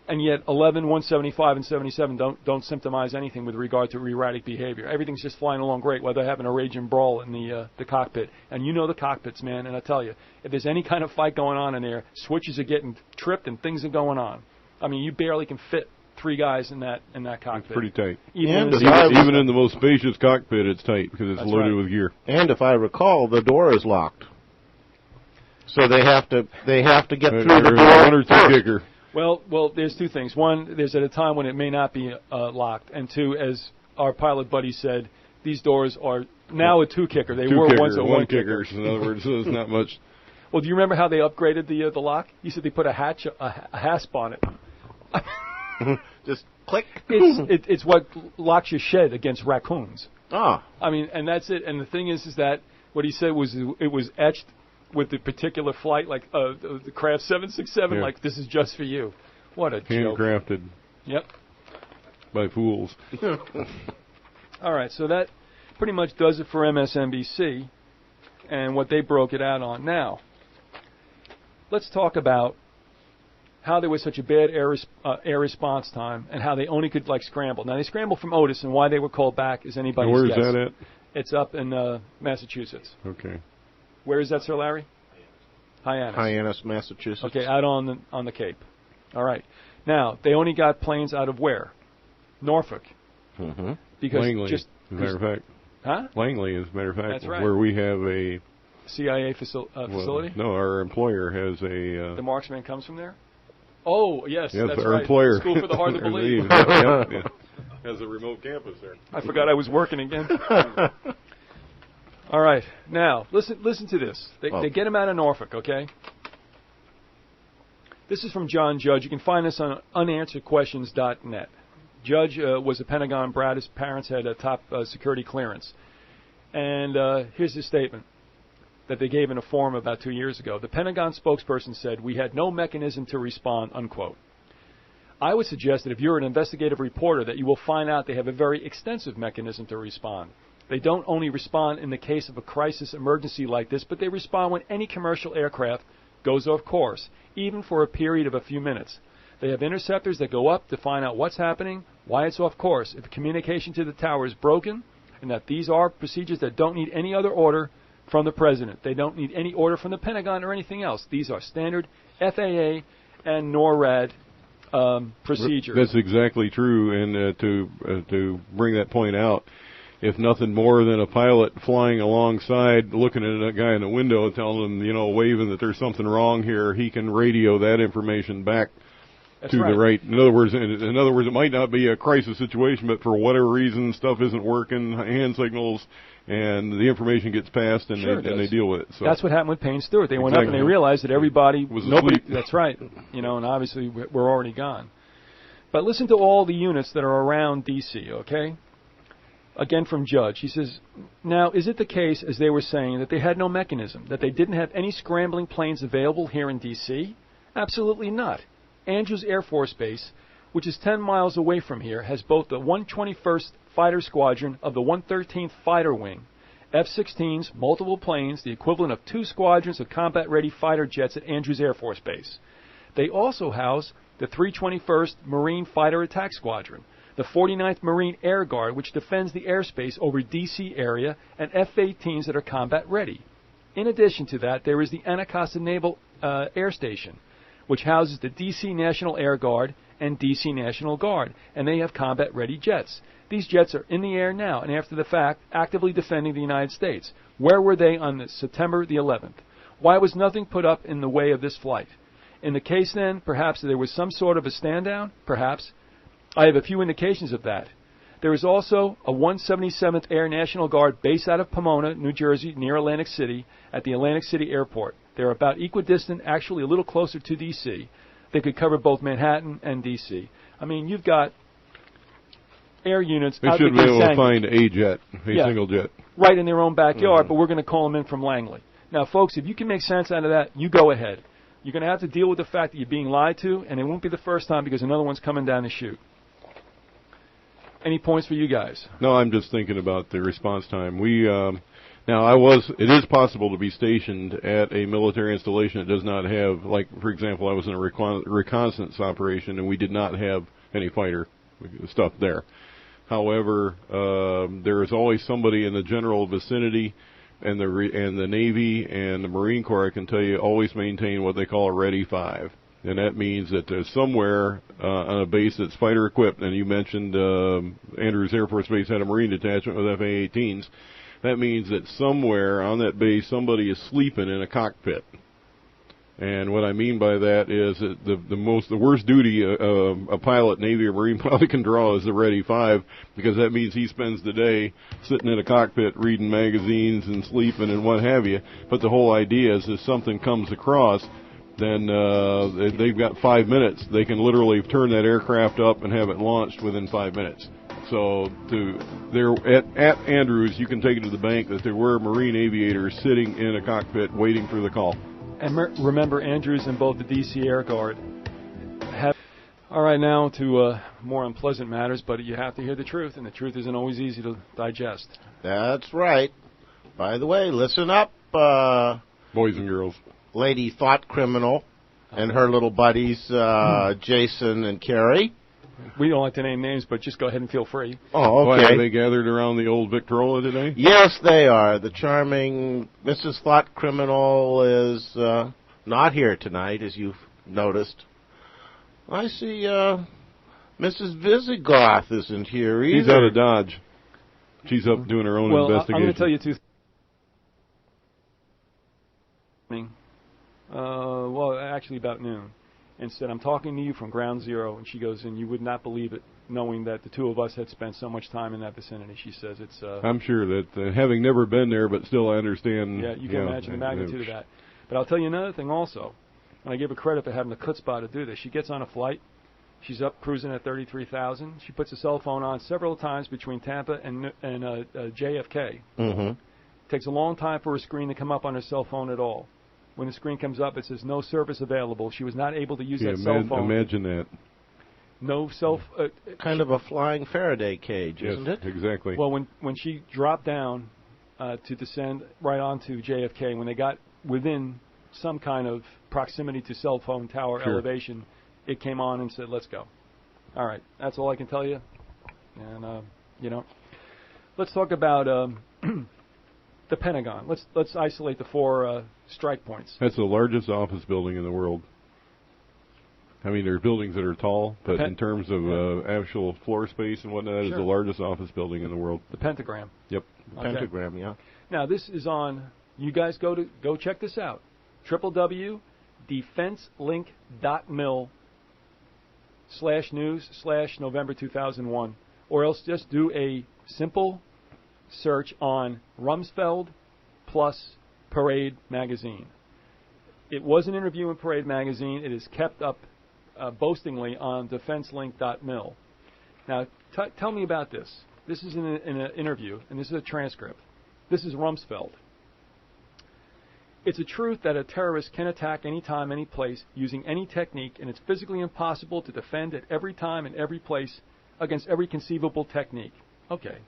Speaker 1: And yet 11, 175, and 77 don't symptomize anything with regard to erratic behavior. Everything's just flying along great, while they're having a raging brawl in the cockpit. And you know the cockpits, man, and I tell you, if there's any kind of fight going on in there, switches are getting tripped and things are going on. I mean, you barely can fit 3 guys in that cockpit.
Speaker 3: It's pretty tight.
Speaker 1: Even
Speaker 3: in the most spacious cockpit, it's tight because it's loaded with gear.
Speaker 2: And if I recall, the door is locked, so they have to get through the door.
Speaker 3: One or two kicker.
Speaker 1: Well, there's 2 things. One, there's at a time when it may not be locked, and 2, as our pilot buddy said, these doors are now a 2 kicker. They were once a 1 kicker.
Speaker 3: In other words, so it's not much.
Speaker 1: Well, do you remember how they upgraded the lock? He said they put a hasp on it.
Speaker 2: Just click.
Speaker 1: It's what locks your shed against raccoons.
Speaker 2: Ah.
Speaker 1: I mean, and that's it. And the thing is that what he said was it was etched with the particular flight, like the Craft 767, like this is just for you. What a joke.
Speaker 3: Handcrafted.
Speaker 1: Yep.
Speaker 3: By fools.
Speaker 1: All right, so that pretty much does it for MSNBC and what they broke it out on. Now, let's talk about how there was such a bad air response time and how they only could scramble. Now they scrambled from Otis, and why they were called back is anybody's guess.
Speaker 3: Where is that at?
Speaker 1: It's up in Massachusetts.
Speaker 3: Okay.
Speaker 1: Where is that, Sir Larry?
Speaker 2: Hyannis, Massachusetts.
Speaker 1: Okay, out on the Cape. All right. Now they only got planes out of where? Norfolk.
Speaker 2: Mm-hmm.
Speaker 1: Because
Speaker 3: Langley, as a matter of fact.
Speaker 1: Huh?
Speaker 3: Langley, as a matter of fact,
Speaker 1: That's right.
Speaker 3: where we have a
Speaker 1: CIA facility.
Speaker 3: No, our employer has a.
Speaker 1: The marksman comes from there. Oh yes,
Speaker 3: yes,
Speaker 1: that's
Speaker 3: our
Speaker 1: right.
Speaker 3: employer.
Speaker 1: School for the Hard to Believe.
Speaker 3: Yeah. Has a remote campus there.
Speaker 1: I forgot I was working again. All right, now listen to this. They get him out of Norfolk, okay? This is from John Judge. You can find this on unansweredquestions.net. Judge was a Pentagon brat. His parents had a top security clearance. And here's his statement that they gave in a forum about 2 years ago. The Pentagon spokesperson said, "We had no mechanism to respond," unquote. I would suggest that if you're an investigative reporter that you will find out they have a very extensive mechanism to respond. They don't only respond in the case of a crisis emergency like this, but they respond when any commercial aircraft goes off course, even for a period of a few minutes. They have interceptors that go up to find out what's happening, why it's off course, if communication to the tower is broken, and that these are procedures that don't need any other order from the President. They don't need any order from the Pentagon or anything else. These are standard FAA and NORAD procedures.
Speaker 3: That's exactly true, and to bring that point out, if nothing more than a pilot flying alongside, looking at a guy in the window and telling him, waving that there's something wrong here, he can radio that information back to the right. In other words, it might not be a crisis situation, but for whatever reason, stuff isn't working, hand signals, and the information gets passed, and they deal with it. So
Speaker 1: that's what happened with Payne Stewart. They went up and they realized that everybody
Speaker 3: was asleep.
Speaker 1: That's right. And obviously we're already gone. But listen to all the units that are around D.C., okay? Again from Judge. He says, now, is it the case, as they were saying, that they had no mechanism, that they didn't have any scrambling planes available here in D.C.? Absolutely not. Andrews Air Force Base, which is 10 miles away from here, has both the 121st Fighter Squadron of the 113th Fighter Wing, F-16s, multiple planes, the equivalent of 2 squadrons of combat-ready fighter jets at Andrews Air Force Base. They also house the 321st Marine Fighter Attack Squadron, the 49th Marine Air Guard, which defends the airspace over D.C. area, and F-18s that are combat-ready. In addition to that, there is the Anacostia Naval Air Station, which houses the D.C. National Air Guard and D.C. National Guard, and they have combat-ready jets. These jets are in the air now, and after the fact, actively defending the United States. Where were they on September the 11th? Why was nothing put up in the way of this flight? In the case, then, perhaps there was some sort of a stand-down? Perhaps. I have a few indications of that. There is also a 177th Air National Guard based out of Pomona, New Jersey, near Atlantic City, at the Atlantic City Airport. They're about equidistant, actually a little closer to D.C. They could cover both Manhattan and D.C. I mean, you've got air units.
Speaker 3: They should be able to find a jet, single jet.
Speaker 1: Right in their own backyard, but we're going to call them in from Langley. Now, folks, if you can make sense out of that, you go ahead. You're going to have to deal with the fact that you're being lied to, and it won't be the first time because another one's coming down the chute. Any points for you guys?
Speaker 3: No, I'm just thinking about the response time. It is possible to be stationed at a military installation that does not have, like, for example, I was in a reconnaissance operation and we did not have any fighter stuff there. However, there is always somebody in the general vicinity, and the Navy and the Marine Corps, I can tell you, always maintain what they call a Ready 5. And that means that there's somewhere on a base that's fighter equipped, and you mentioned Andrews Air Force Base had a Marine detachment with FA-18s. That means that somewhere on that base somebody is sleeping in a cockpit. And what I mean by that is that the worst duty a pilot, Navy or Marine pilot can draw is the Ready 5, because that means he spends the day sitting in a cockpit reading magazines and sleeping and what have you. But the whole idea is if something comes across, then they've got 5 minutes. They can literally turn that aircraft up and have it launched within 5 minutes. So at Andrews, you can take it to the bank that there were Marine aviators sitting in a cockpit waiting for the call.
Speaker 1: And remember, Andrews and both the D.C. Air Guard have... All right, now to more unpleasant matters, but you have to hear the truth, and the truth isn't always easy to digest.
Speaker 2: That's right. By the way, listen up,
Speaker 3: Boys and girls.
Speaker 2: Lady Thought Criminal and her little buddies, Jason and Carrie.
Speaker 1: We don't like to name names, but just go ahead and feel free.
Speaker 2: Oh, okay.
Speaker 3: Why, are they gathered around the old Victrola today?
Speaker 2: Yes, they are. The charming Mrs. Thought Criminal is not here tonight, as you've noticed. I see Mrs. Vyzygoth isn't here either.
Speaker 3: She's out of Dodge. She's up doing her own investigation.
Speaker 1: I'm going to tell you two things. Well, actually about noon. Instead, I'm talking to you from ground zero, and she goes, and you would not believe it, knowing that the two of us had spent so much time in that vicinity. She says it's...
Speaker 3: I'm sure that, having never been there, but still I understand...
Speaker 1: Yeah, you can imagine the magnitude of that. But I'll tell you another thing also, and I give her credit for having the chutzpah to do this. She gets on a flight. She's up cruising at 33,000. She puts a cell phone on several times between Tampa and JFK.
Speaker 2: Mm-hmm.
Speaker 1: Takes a long time for her screen to come up on her cell phone at all. When the screen comes up, it says no service available. She was not able to use that cell phone.
Speaker 3: Imagine that.
Speaker 1: No
Speaker 2: kind of a flying Faraday cage, isn't it?
Speaker 3: Exactly.
Speaker 1: Well, when she dropped down to descend right onto JFK, when they got within some kind of proximity to cell phone tower elevation, it came on and said, let's go. All right, that's all I can tell you. And, let's talk about the Pentagon. Let's isolate the four strike points.
Speaker 3: That's the largest office building in the world. I mean, there are buildings that are tall, but in terms of actual floor space and whatnot, that is the largest office building in the world.
Speaker 1: The Pentagram.
Speaker 3: Yep.
Speaker 2: The Pentagram, yeah.
Speaker 1: Now, this is on, you guys go check this out, www.defenselink.mil/news/November 2001, or else just do a simple search on Rumsfeld plus Parade magazine. It was an interview in Parade magazine. It is kept up boastingly on defenselink.mil. Now, tell me about this. This is in an interview, and this is a transcript. This is Rumsfeld. It's a truth that a terrorist can attack any time, any place, using any technique, and it's physically impossible to defend at every time and every place against every conceivable technique. Okay.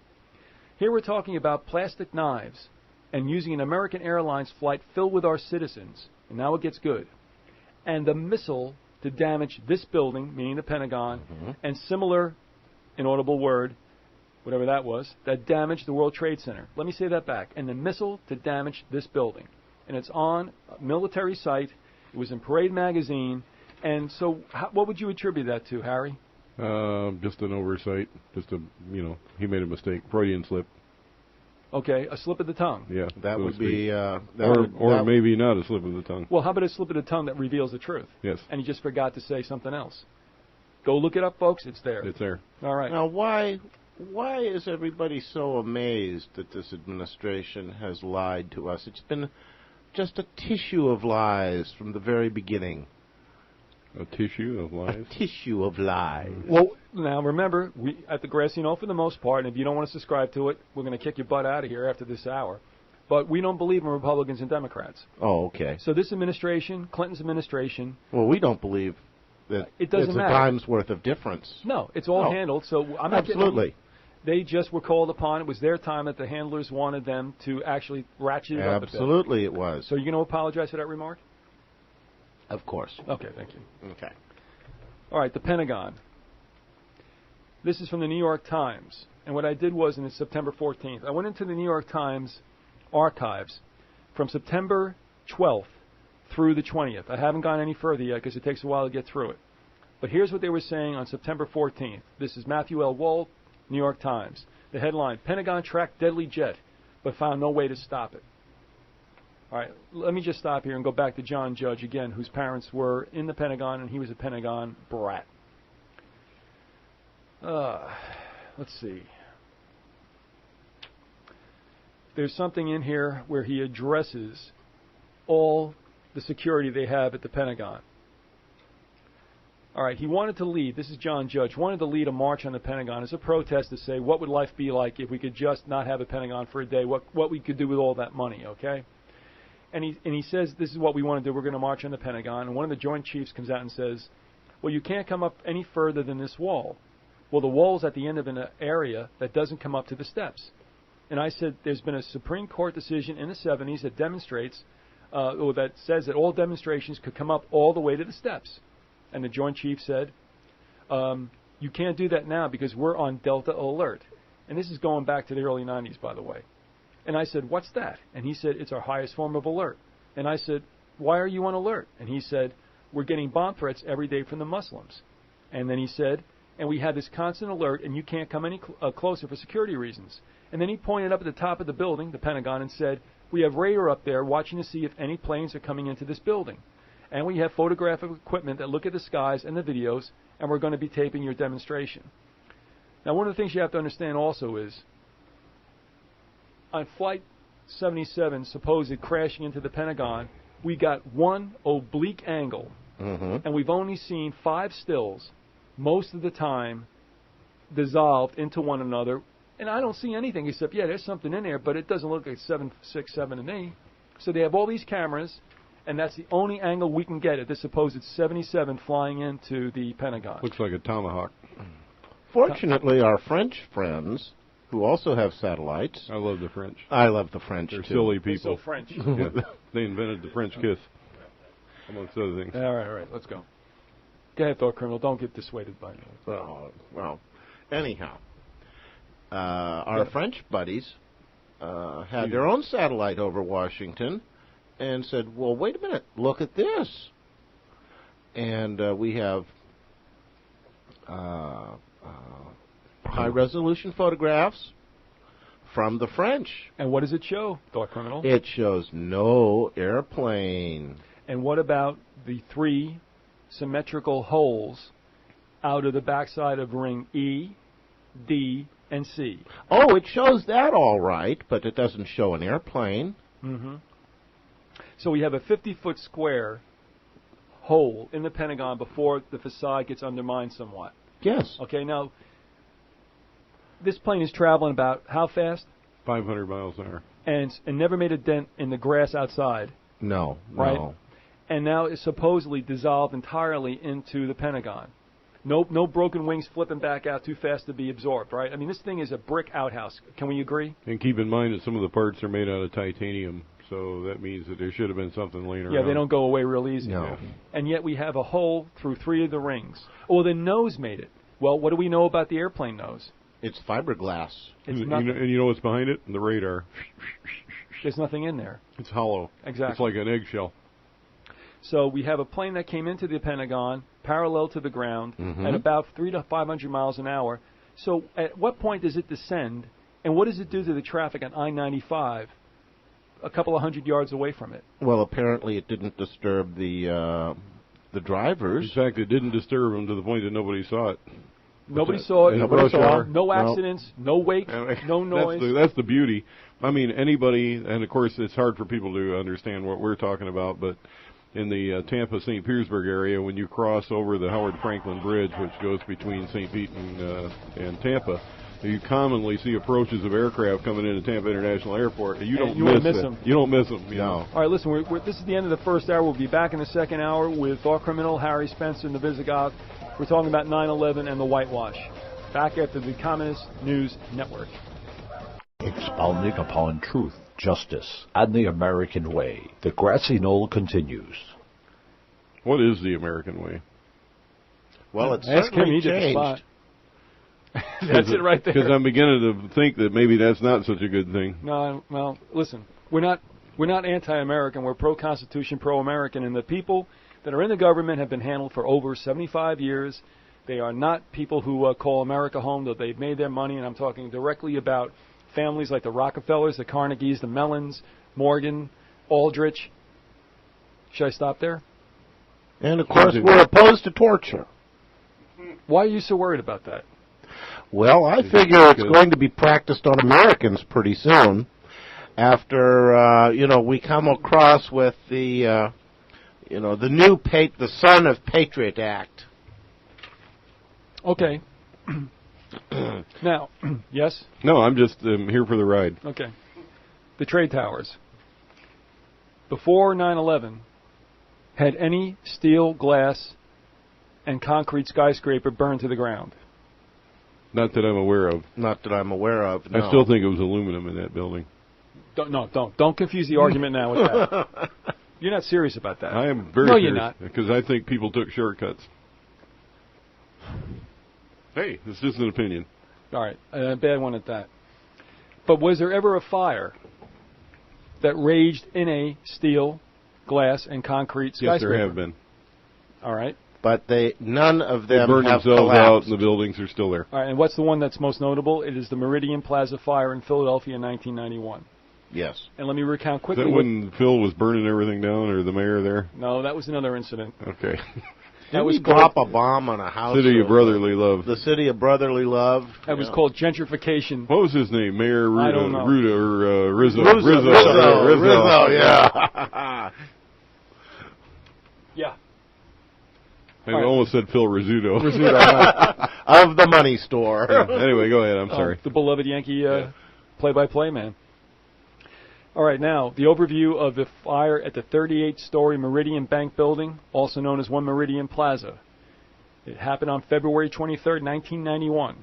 Speaker 1: Here we're talking about plastic knives and using an American Airlines flight filled with our citizens, and now it gets good, and the missile to damage this building, meaning the Pentagon, and similar, inaudible word, whatever that was, that damaged the World Trade Center. Let me say that back. And the missile to damage this building. And it's on a military site. It was in Parade magazine. And so what would you attribute that to, Harry?
Speaker 3: Just an oversight. He made a mistake. Freudian slip.
Speaker 1: Okay, a slip of the tongue.
Speaker 3: Yeah.
Speaker 2: That would be...
Speaker 3: or maybe not a slip of the tongue.
Speaker 1: Well, how about a slip of the tongue that reveals the truth?
Speaker 3: Yes.
Speaker 1: And he just forgot to say something else. Go look it up, folks. It's there.
Speaker 3: It's there.
Speaker 1: All right.
Speaker 2: Now, why is everybody so amazed that this administration has lied to us? It's been just a tissue of lies from the very beginning.
Speaker 3: A tissue of lies?
Speaker 2: A tissue of lies.
Speaker 1: Well, now remember, we at the Grassy Knoll, for the most part, and if you don't want to subscribe to it, we're going to kick your butt out of here after this hour. But we don't believe in Republicans and Democrats.
Speaker 2: Oh, okay.
Speaker 1: So this administration, Clinton's administration...
Speaker 2: Well, we don't believe that
Speaker 1: it doesn't
Speaker 2: it's
Speaker 1: matter.
Speaker 2: a dime's worth of difference.
Speaker 1: No, it's all handled, so I'm not
Speaker 2: Absolutely.
Speaker 1: They just were called upon. It was their time that the handlers wanted them to actually ratchet it up a bit.
Speaker 2: Absolutely it was.
Speaker 1: So you're going to apologize for that remark?
Speaker 2: Of course.
Speaker 1: Okay, thank you.
Speaker 2: Okay.
Speaker 1: All right, the Pentagon. This is from the New York Times. And what I did was, and it's September 14th, I went into the New York Times archives from September 12th through the 20th. I haven't gone any further yet because it takes a while to get through it. But here's what they were saying on September 14th. This is Matthew L. Wald, New York Times. The headline, Pentagon tracked deadly jet, but found no way to stop it. All right, let me just stop here and go back to John Judge again, whose parents were in the Pentagon, and he was a Pentagon brat. Let's see. There's something in here where he addresses all the security they have at the Pentagon. All right, he wanted to lead, this is John Judge, wanted to lead a march on the Pentagon as a protest to say, what would life be like if we could just not have a Pentagon for a day, what we could do with all that money, okay? And he says, this is what we want to do, we're going to march on the Pentagon. And one of the Joint Chiefs comes out and says, well, you can't come up any further than this wall. Well, the wall's at the end of an area that doesn't come up to the steps. And I said, there's been a Supreme Court decision in the 70s that demonstrates, or that says that all demonstrations could come up all the way to the steps. And the Joint Chief said, you can't do that now because we're on Delta Alert. And this is going back to the early 90s, by the way. And I said, what's that? And he said, it's our highest form of alert. And I said, why are you on alert? And he said, we're getting bomb threats every day from the Muslims. And then he said, and we have this constant alert, and you can't come any closer for security reasons. And then he pointed up at the top of the building, the Pentagon, and said, we have radar up there watching to see if any planes are coming into this building. And we have photographic equipment that look at the skies and the videos, and we're going to be taping your demonstration. Now, one of the things you have to understand also is, on Flight 77, supposed crashing into the Pentagon, we got one oblique angle, and we've only seen 5 stills, most of the time dissolved into one another. And I don't see anything except, yeah, there's something in there, but it doesn't look like 767 to me. So they have all these cameras, and that's the only angle we can get at this supposed 77 flying into the Pentagon.
Speaker 3: Looks like a tomahawk.
Speaker 2: Fortunately, our French friends, who also have satellites.
Speaker 3: I love the French.
Speaker 2: I love the French,
Speaker 3: They're
Speaker 2: too.
Speaker 3: silly people.
Speaker 1: They're so French.
Speaker 3: Yeah, they invented the French kiss, amongst other things.
Speaker 1: All right, let's go. Go ahead, Thought Criminal. Don't get dissuaded by me.
Speaker 2: Well, anyhow, our French buddies had their own satellite over Washington and said, well, wait a minute, look at this. And we have high-resolution photographs from the French.
Speaker 1: And what does it show, Thought Criminal?
Speaker 2: It shows no airplane.
Speaker 1: And what about the 3 symmetrical holes out of the backside of ring E, D, and C?
Speaker 2: Oh, it shows that all right, but it doesn't show an airplane.
Speaker 1: So we have a 50-foot square hole in the Pentagon before the facade gets undermined somewhat.
Speaker 2: Yes.
Speaker 1: Okay, now, this plane is traveling about how fast?
Speaker 3: 500 miles an hour.
Speaker 1: And never made a dent in the grass outside.
Speaker 2: No,
Speaker 1: right?
Speaker 2: no.
Speaker 1: And now is supposedly dissolved entirely into the Pentagon. No broken wings flipping back out too fast to be absorbed, right? I mean, this thing is a brick outhouse. Can we agree?
Speaker 3: And keep in mind that some of the parts are made out of titanium, so that means that there should have been something laying around.
Speaker 1: Yeah, they don't go away real easy.
Speaker 2: No.
Speaker 1: And yet we have a hole through 3 of the rings. Oh, the nose made it. Well, what do we know about the airplane nose?
Speaker 2: It's fiberglass.
Speaker 1: It's
Speaker 3: and you know what's behind it? The radar.
Speaker 1: There's nothing in there.
Speaker 3: It's hollow.
Speaker 1: Exactly.
Speaker 3: It's like an eggshell.
Speaker 1: So we have a plane that came into the Pentagon parallel to the ground at about 300 to 500 miles an hour. So at what point does it descend, and what does it do to the traffic on I-95 a couple of hundred yards away from it?
Speaker 2: Well, apparently it didn't disturb the drivers.
Speaker 3: In fact, it didn't disturb them to the point that nobody saw it.
Speaker 1: Nobody saw it.
Speaker 3: Nobody saw it.
Speaker 1: No accidents, no wake, no noise.
Speaker 3: That's the beauty. I mean, anybody, and of course it's hard for people to understand what we're talking about, but in the Tampa-St. Petersburg area, when you cross over the Howard Franklin Bridge, which goes between St. Pete and Tampa, you commonly see approaches of aircraft coming into Tampa International Airport, and you don't miss them. You don't miss them.
Speaker 2: No.
Speaker 1: All right, listen, this is the end of the first hour. We'll be back in the second hour with Thought Criminal, Harry Spencer, and the Vyzygoth. We're talking about 9/11 and the whitewash. Back after the Communist News Network.
Speaker 4: Expounding upon truth, justice, and the American way, the Grassy Knoll continues.
Speaker 3: What is the American way?
Speaker 2: Well, it's
Speaker 1: Ask him, he
Speaker 2: certainly
Speaker 1: did the
Speaker 2: changed.
Speaker 1: spot. That's it right there.
Speaker 3: Because I'm beginning to think that maybe that's not such a good thing.
Speaker 1: No, well, listen, we're not anti-American. We're pro-Constitution, pro-American, and the people that are in the government have been handled for over 75 years. They are not people who call America home, though they've made their money, and I'm talking directly about families like the Rockefellers, the Carnegies, the Mellons, Morgan, Aldrich. Should I stop there?
Speaker 2: And, of course, we're opposed to torture.
Speaker 1: Why are you so worried about that?
Speaker 2: Well, I figure it's going to be practiced on Americans pretty soon after, we come across with the, the Son of Patriot Act.
Speaker 1: Okay. Now, yes?
Speaker 3: No, I'm just here for the ride.
Speaker 1: Okay. The trade towers. Before 9/11, had any steel, glass, and concrete skyscraper burned to the ground?
Speaker 3: Not that I'm aware of.
Speaker 2: Not that I'm aware of, no.
Speaker 3: I still think it was aluminum in that building.
Speaker 1: Don't confuse the argument now with that. You're not serious about that.
Speaker 3: I am very
Speaker 1: No,
Speaker 3: serious.
Speaker 1: you're not.
Speaker 3: Because I think people took shortcuts. Hey, it's just an opinion.
Speaker 1: All right, a bad one at that. But was there ever a fire that raged in a steel, glass, and concrete skyscraper?
Speaker 3: Yes, there have been.
Speaker 1: All right.
Speaker 2: But none of
Speaker 3: They
Speaker 2: them
Speaker 3: burned
Speaker 2: have
Speaker 3: themselves
Speaker 2: collapsed.
Speaker 3: out, and the buildings are still there.
Speaker 1: All right, and what's the one that's most notable? It is the Meridian Plaza fire in Philadelphia in 1991.
Speaker 2: Yes.
Speaker 1: And let me recount
Speaker 3: Is
Speaker 1: quickly.
Speaker 3: that when Phil was burning everything down, or the mayor there?
Speaker 1: No, that was another incident.
Speaker 3: Okay.
Speaker 1: That was
Speaker 2: drop a bomb on a house.
Speaker 3: City of Brotherly Love.
Speaker 2: The City of Brotherly Love.
Speaker 1: That was called gentrification.
Speaker 3: What was his name? Mayor
Speaker 1: I don't know.
Speaker 3: Rizzo.
Speaker 2: Rizzo, yeah.
Speaker 1: Yeah.
Speaker 3: I almost said Phil Rizzuto.
Speaker 2: Of the money store.
Speaker 3: Anyway, go ahead. I'm sorry.
Speaker 1: The beloved Yankee play-by-play man. All right, now, the overview of the fire at the 38-story Meridian Bank Building, also known as 1 Meridian Plaza. It happened on February 23rd, 1991.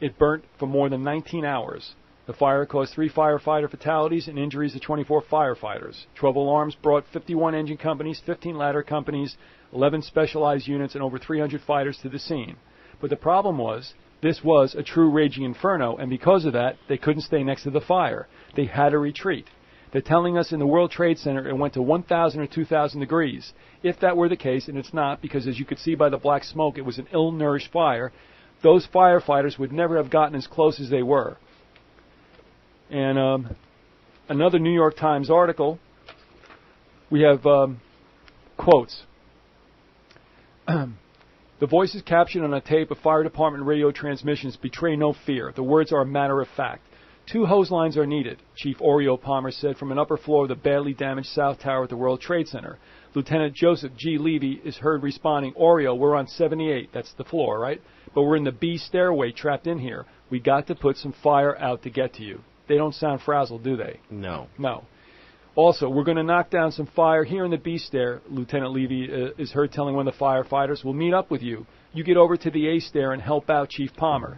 Speaker 1: It burnt for more than 19 hours. The fire caused 3 firefighter fatalities and injuries to 24 firefighters. 12 alarms brought 51 engine companies, 15 ladder companies, 11 specialized units, and over 300 fighters to the scene. But the problem was, this was a true raging inferno, and because of that, they couldn't stay next to the fire. They had to retreat. They're telling us in the World Trade Center it went to 1,000 or 2,000 degrees. If that were the case, and it's not, because as you could see by the black smoke, it was an ill-nourished fire, those firefighters would never have gotten as close as they were. And another New York Times article, we have quotes. The voices captured on a tape of fire department radio transmissions betray no fear. The words are a matter of fact. 2 hose lines are needed, Chief Oreo Palmer said from an upper floor of the badly damaged South Tower at the World Trade Center. Lieutenant Joseph G. Levy is heard responding, Oreo, we're on 78. That's the floor, right? But we're in the B stairway trapped in here. We got to put some fire out to get to you. They don't sound frazzled, do they?
Speaker 2: No.
Speaker 1: No. Also, we're going to knock down some fire here in the B stair, Lieutenant Levy is heard telling one of the firefighters. We'll meet up with you. You get over to the A stair and help out Chief Palmer.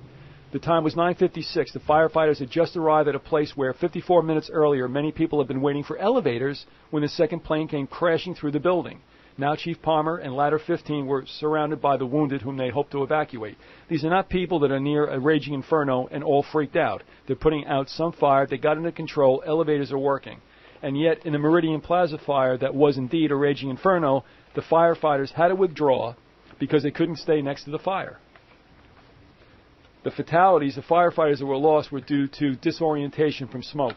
Speaker 1: The time was 9:56. The firefighters had just arrived at a place where 54 minutes earlier many people had been waiting for elevators when the second plane came crashing through the building. Now Chief Palmer and Ladder 15 were surrounded by the wounded whom they hoped to evacuate. These are not people that are near a raging inferno and all freaked out. They're putting out some fire. They got under control. Elevators are working. And yet in the Meridian Plaza fire that was indeed a raging inferno, the firefighters had to withdraw because they couldn't stay next to the fire. The fatalities, the firefighters that were lost, were due to disorientation from smoke.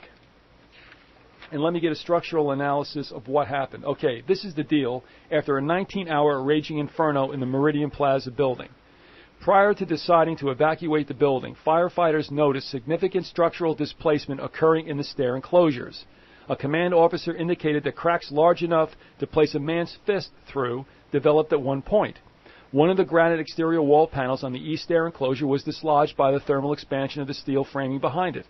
Speaker 1: And let me get a structural analysis of what happened. Okay, this is the deal after a 19-hour raging inferno in the Meridian Plaza building. Prior to deciding to evacuate the building, firefighters noticed significant structural displacement occurring in the stair enclosures. A command officer indicated that cracks large enough to place a man's fist through developed at one point. One of the granite exterior wall panels on the east stair enclosure was dislodged by the thermal expansion of the steel framing behind it.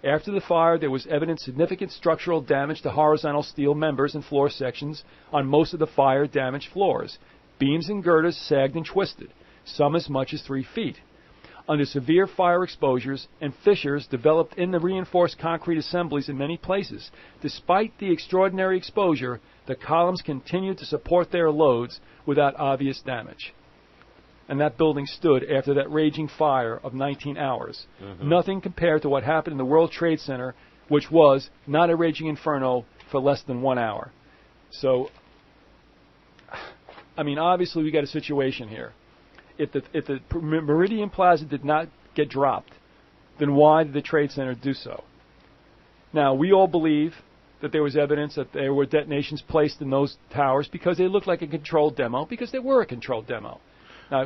Speaker 1: After the fire, there was evident significant structural damage to horizontal steel members and floor sections on most of the fire-damaged floors. Beams and girders sagged and twisted, some as much as 3 feet. under severe fire exposures and fissures developed in the reinforced concrete assemblies in many places. Despite the extraordinary exposure, the columns continued to support their loads without obvious damage. And that building stood after that raging fire of 19 hours. Nothing compared to what happened in the World Trade Center, which was not a raging inferno for less than 1 hour. So, I mean, obviously we got a situation here. If the Meridian Plaza did not get dropped, then why did the Trade Center do so? Now, we all believe that there was evidence that there were detonations placed in those towers because they looked like a controlled demo, because they were a controlled demo. Now,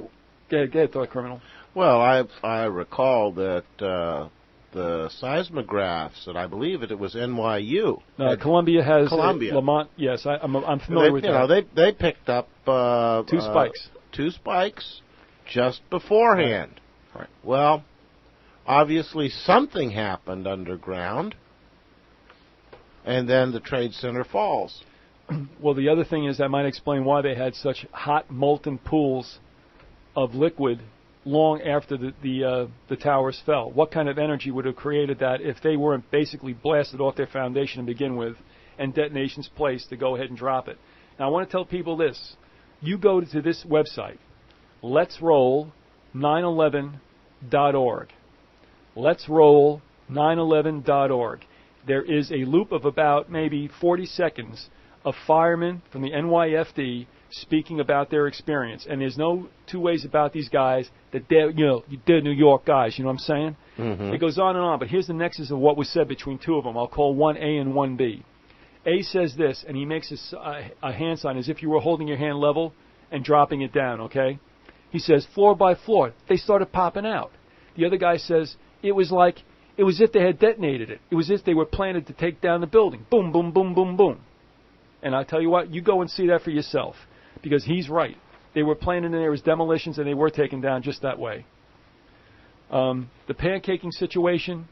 Speaker 1: go ahead, thought criminal.
Speaker 2: Well, I recall that the seismographs, and I believe it was NYU.
Speaker 1: Columbia has
Speaker 2: Columbia.
Speaker 1: Lamont. Yes, I'm familiar with that.
Speaker 2: They picked up
Speaker 1: two spikes.
Speaker 2: Two spikes just beforehand.
Speaker 1: Right.
Speaker 2: Well, obviously something happened underground, and then the Trade Center falls.
Speaker 1: Well, the other thing is that might explain why they had such hot molten pools of liquid long after the towers fell. What kind of energy would have created that if they weren't basically blasted off their foundation to begin with and detonations placed to go ahead and drop it? Now, I want to tell people this. You go to this website, letsroll911.org. Letsroll911.org. There is a loop of about maybe 40 seconds of firemen from the NYFD speaking about their experience. And there's no two ways about these guys that they're New York guys, you know what I'm saying?
Speaker 2: Mm-hmm.
Speaker 1: It goes on and on, but here's the nexus of what was said between two of them. I'll call one A and one B. A says this, and he makes a hand sign as if you were holding your hand level and dropping it down, okay? He says, floor by floor, they started popping out. The other guy says, it was as if they had detonated it. It was as if they were planning to take down the building. Boom, boom, boom, boom, boom. And I tell you what, you go and see that for yourself, because he's right. They were planning, and there was demolitions, and they were taken down just that way. The pancaking situation,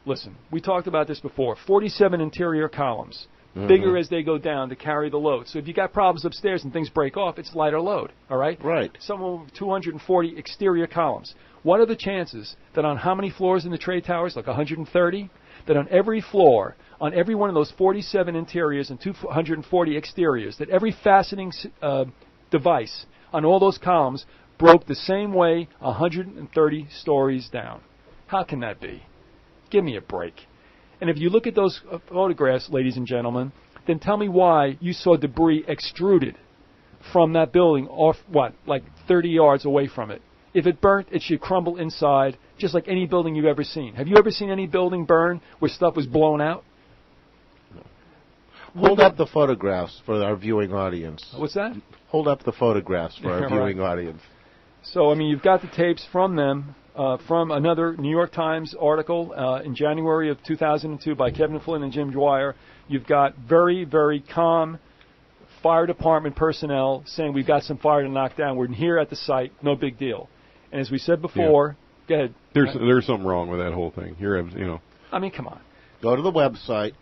Speaker 1: listen, we talked about this before. 47 interior columns, bigger as they go down to carry the load. So if you got problems upstairs and things break off, it's lighter load, all right?
Speaker 2: Right.
Speaker 1: Somewhere over 240 exterior columns. What are the chances that on how many floors in the trade towers, like 130, that on every floor, on every one of those 47 interiors and 240 exteriors, that every fastening device on all those columns broke the same way 130 stories down? How can that be? Give me a break. And if you look at those photographs, ladies and gentlemen, then tell me why you saw debris extruded from that building off, like 30 yards away from it. If it burnt, it should crumble inside, just like any building you've ever seen. Have you ever seen any building burn where stuff was blown out?
Speaker 2: Hold up the photographs for our viewing audience.
Speaker 1: What's that?
Speaker 2: Hold up the photographs for our viewing audience.
Speaker 1: So, I mean, you've got the tapes from them, from another New York Times article in January of 2002 by Kevin Flynn and Jim Dwyer. You've got very, very calm fire department personnel saying we've got some fire to knock down. We're here at the site, no big deal. And as we said before, go ahead.
Speaker 3: There's something wrong with that whole thing.
Speaker 1: I mean, come on.
Speaker 2: Go to the website,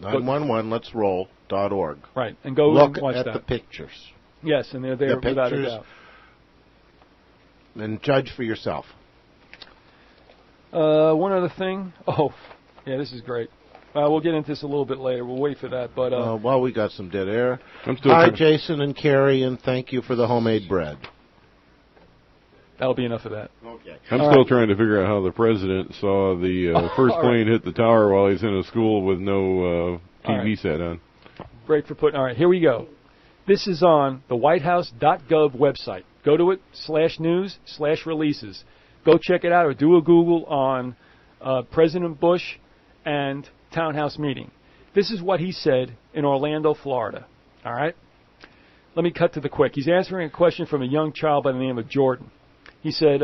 Speaker 2: 911letsroll.org.
Speaker 1: Right, and go
Speaker 2: look
Speaker 1: and watch
Speaker 2: at
Speaker 1: that.
Speaker 2: the pictures.
Speaker 1: Yes, and they're there
Speaker 2: the
Speaker 1: without a
Speaker 2: pictures,
Speaker 1: doubt.
Speaker 2: And judge for yourself.
Speaker 1: One other thing. Oh, yeah, this is great. We'll get into this a little bit later. We'll wait for that. But
Speaker 2: well, we got some dead air.
Speaker 3: Hi,
Speaker 2: Jason and Carrie, and thank you for the homemade bread.
Speaker 1: That'll be enough of that.
Speaker 2: Okay.
Speaker 3: I'm still trying to figure out how the president saw the first plane hit the tower while he's in a school with no TV set on.
Speaker 1: Break for putting. All right, here we go. This is on the WhiteHouse.gov website. Go to it, /news/releases. Go check it out, or do a Google on President Bush and townhouse meeting. This is what he said in Orlando, Florida. All right? Let me cut to the quick. He's answering a question from a young child by the name of Jordan. He said,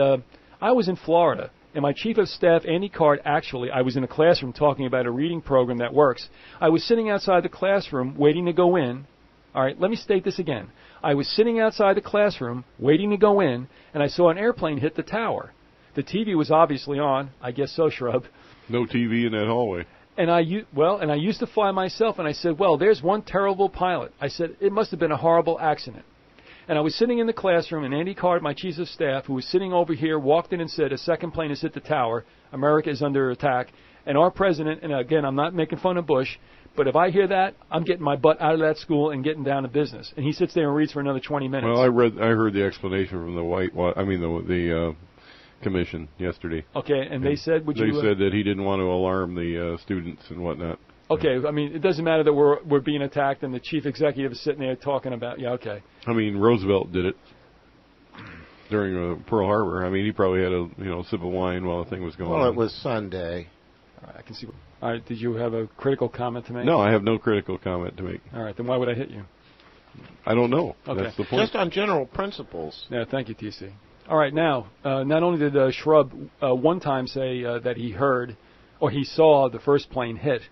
Speaker 1: I was in Florida, and my chief of staff, Andy Card, I was in a classroom talking about a reading program that works. I was sitting outside the classroom waiting to go in. All right, let me state this again. I was sitting outside the classroom waiting to go in, and I saw an airplane hit the tower. The TV was obviously on. I guess so, Shrub.
Speaker 3: No TV in that hallway.
Speaker 1: And I used to fly myself, and I said, well, there's one terrible pilot. I said, it must have been a horrible accident. And I was sitting in the classroom, and Andy Card, my chief of staff, who was sitting over here, walked in and said, a second plane has hit the tower. America is under attack. And our president, and again, I'm not making fun of Bush, but if I hear that, I'm getting my butt out of that school and getting down to business. And he sits there and reads for another 20 minutes.
Speaker 3: Well, I heard the explanation from the commission yesterday.
Speaker 1: Okay, and they said,
Speaker 3: they said that he didn't want to alarm the students and whatnot.
Speaker 1: Okay, I mean, it doesn't matter that we're being attacked and the chief executive is sitting there talking about, yeah, okay.
Speaker 3: I mean, Roosevelt did it during Pearl Harbor. I mean, he probably had a sip of wine while the thing was going on.
Speaker 2: Well, it was Sunday.
Speaker 1: All right, I can see. All right, did you have a critical comment to make?
Speaker 3: No, I have no critical comment to make.
Speaker 1: All right, then why would I hit you?
Speaker 3: I don't know.
Speaker 1: Okay.
Speaker 3: That's the point.
Speaker 2: Just on general principles.
Speaker 1: Yeah, thank you, TC. All right, now, not only did Shrub one time say that he heard or he saw the first plane hit,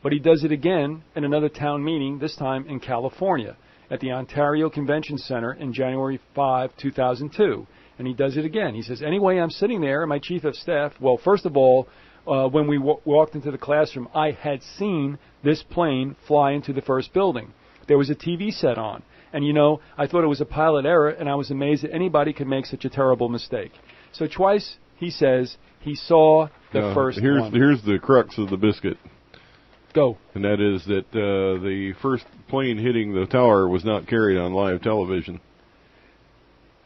Speaker 1: but he does it again in another town meeting, this time in California, at the Ontario Convention Center in January 5, 2002. And he does it again. He says, anyway, I'm sitting there, and my chief of staff, well, first of all, when we walked into the classroom, I had seen this plane fly into the first building. There was a TV set on. And, I thought it was a pilot error, and I was amazed that anybody could make such a terrible mistake. So twice he says he saw the first one.
Speaker 3: Here's the crux of the biscuit.
Speaker 1: Go.
Speaker 3: And that is that the first plane hitting the tower was not carried on live television.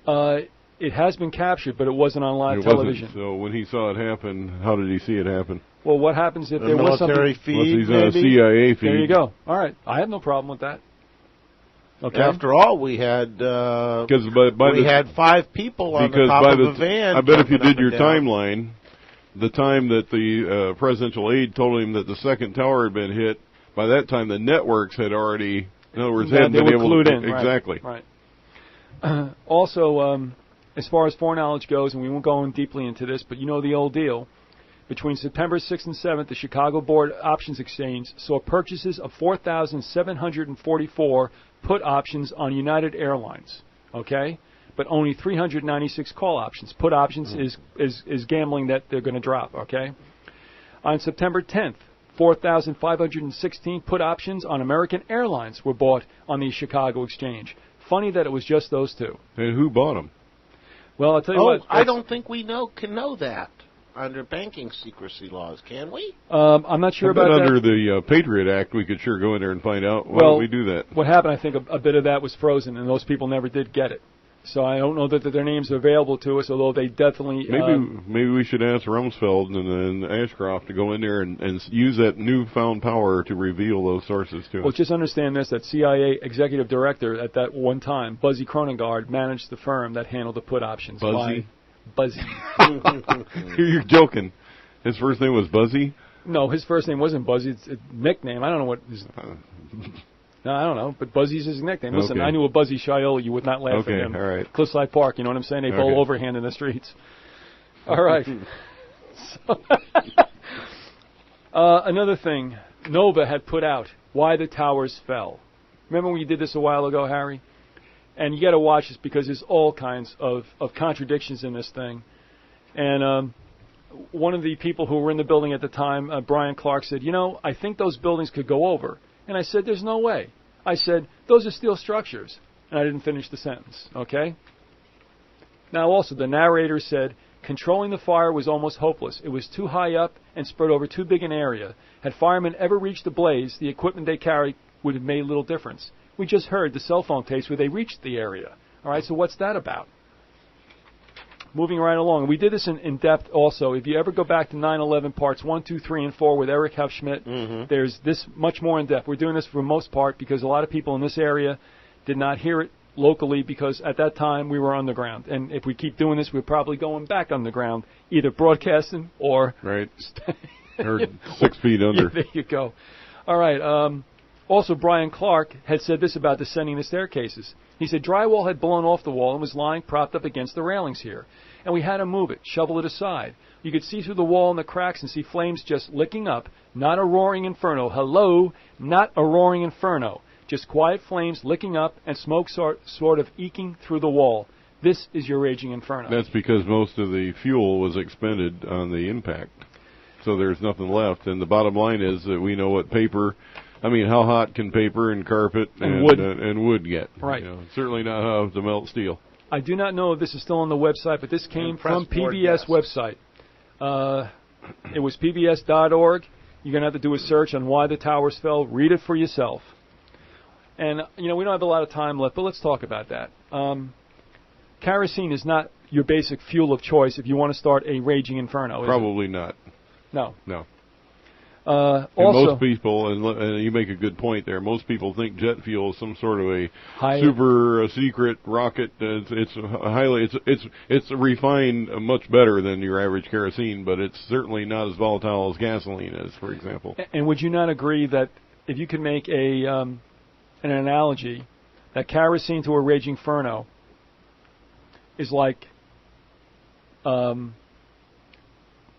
Speaker 1: It has been captured, but it wasn't on live television.
Speaker 3: Wasn't. So when he saw it happen, how did he see it happen?
Speaker 1: Well, what happens if there was something?
Speaker 2: Military feed,
Speaker 3: unless he's on a CIA feed.
Speaker 1: There you go. All right. I have no problem with that. Okay.
Speaker 2: After all, we had had 5 people on the top of the van.
Speaker 3: I bet if you did your timeline, the time that the presidential aide told him that the second tower had been hit, by that time the networks had already, in other words, hadn't been able to. Exactly.
Speaker 1: Right. Also, as far as foreknowledge goes, and we won't go in deeply into this, but you know the old deal. Between September 6th and 7th, the Chicago Board Options Exchange saw purchases of 4,744 put options on United Airlines, okay? But only 396 call options. Put options is gambling that they're going to drop, okay? On September 10th, 4,516 put options on American Airlines were bought on the Chicago Exchange. Funny that it was just those two.
Speaker 3: And who bought them?
Speaker 1: Well, I'll tell you what.
Speaker 2: I don't think we can know that under banking secrecy laws, can we?
Speaker 1: I'm not sure about that.
Speaker 3: Under the Patriot Act, we could sure go in there and find out. Why don't we do that?
Speaker 1: What happened, I think, a bit of that was frozen, and those people never did get it. So I don't know that their names are available to us, although they definitely...
Speaker 3: Maybe we should ask Rumsfeld and Ashcroft to go in there and use that newfound power to reveal those sources to us.
Speaker 1: Well, just understand this, that CIA executive director at that one time, Buzzy Cronenberg, managed the firm that handled the put options.
Speaker 3: Buzzy?
Speaker 1: Buzzy.
Speaker 3: You're joking. His first name was Buzzy?
Speaker 1: No, his first name wasn't Buzzy. It's a nickname. I don't know what... No, I don't know, but Buzzy's his nickname. Listen,
Speaker 3: okay.
Speaker 1: I knew a Buzzy Shiola. You would not laugh at him.
Speaker 3: All right.
Speaker 1: Cliffside Park, you know what I'm saying? They bowl overhand in the streets. All right. Another thing, Nova had put out why the towers fell. Remember when you did this a while ago, Harry? And you got to watch this because there's all kinds of contradictions in this thing. And one of the people who were in the building at the time, Brian Clark, said, I think those buildings could go over. And I said, there's no way. I said, those are steel structures. And I didn't finish the sentence, okay? Now also, the narrator said, controlling the fire was almost hopeless. It was too high up and spread over too big an area. Had firemen ever reached the blaze, the equipment they carried would have made little difference. We just heard the cell phone tapes where they reached the area. All right, so what's that about? Moving right along. We did this in depth also. If you ever go back to 9/11 parts 1, 2, 3, and 4 with Eric Heffschmidt, there's this much more in depth. We're doing this for the most part because a lot of people in this area did not hear it locally because at that time we were underground. And if we keep doing this, we're probably going back underground, either broadcasting or...
Speaker 3: Right. Or 6 feet under.
Speaker 1: Yeah, there you go. All right. Also, Brian Clark had said this about descending the staircases. He said drywall had blown off the wall and was lying propped up against the railings here. And we had to move it, shovel it aside. You could see through the wall and the cracks and see flames just licking up. Not a roaring inferno. Hello, not a roaring inferno. Just quiet flames licking up and smoke sort of eking through the wall. This is your raging inferno.
Speaker 3: That's because most of the fuel was expended on the impact. So there's nothing left. And the bottom line is that we know what paper I mean, how hot can paper and carpet
Speaker 1: And wood.
Speaker 3: And wood get?
Speaker 1: Right.
Speaker 3: You know, certainly not how to melt steel.
Speaker 1: I do not know if this is still on the website, but this came from
Speaker 2: pressboard,
Speaker 1: PBS
Speaker 2: yes.
Speaker 1: website. It was pbs.org. You're going to have to do a search on why the towers fell. Read it for yourself. And, we don't have a lot of time left, but let's talk about that. Kerosene is not your basic fuel of choice if you want to start a raging inferno, is
Speaker 3: Probably not.
Speaker 1: it? No.
Speaker 3: No.
Speaker 1: Also,
Speaker 3: most people, and you make a good point there, most people think jet fuel is some sort of a super secret rocket. It's refined much better than your average kerosene, but it's certainly not as volatile as gasoline is, for example.
Speaker 1: And would you not agree that if you could make an analogy, that kerosene to a raging inferno is like the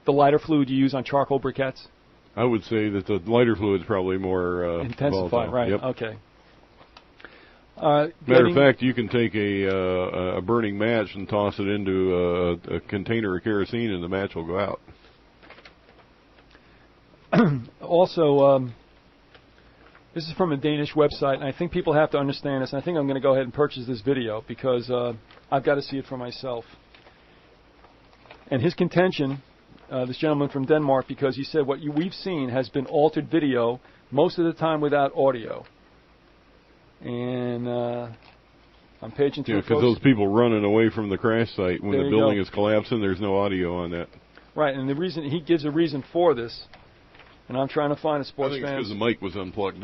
Speaker 1: lighter fluid you use on charcoal briquettes?
Speaker 3: I would say that the lighter fluid is probably more
Speaker 1: intensified,
Speaker 3: volatile.
Speaker 1: right?
Speaker 3: Yep.
Speaker 1: Okay.
Speaker 3: Matter of fact, you can take a burning match and toss it into a container of kerosene, and the match will go out.
Speaker 1: Also, this is from a Danish website, and I think people have to understand this. And I think I'm going to go ahead and purchase this video because I've got to see it for myself. And his contention. This gentleman from Denmark, because he said what we've seen has been altered video, most of the time without audio. And I'm paging through.
Speaker 3: Yeah, because those people running away from the crash site when
Speaker 1: There
Speaker 3: the
Speaker 1: you
Speaker 3: building
Speaker 1: go.
Speaker 3: is collapsing, there's no audio on that.
Speaker 1: Right, and the reason he gives a reason for this, and I'm trying to find a
Speaker 3: I
Speaker 1: sports
Speaker 3: think it's
Speaker 1: fan.
Speaker 3: because the mic was unplugged.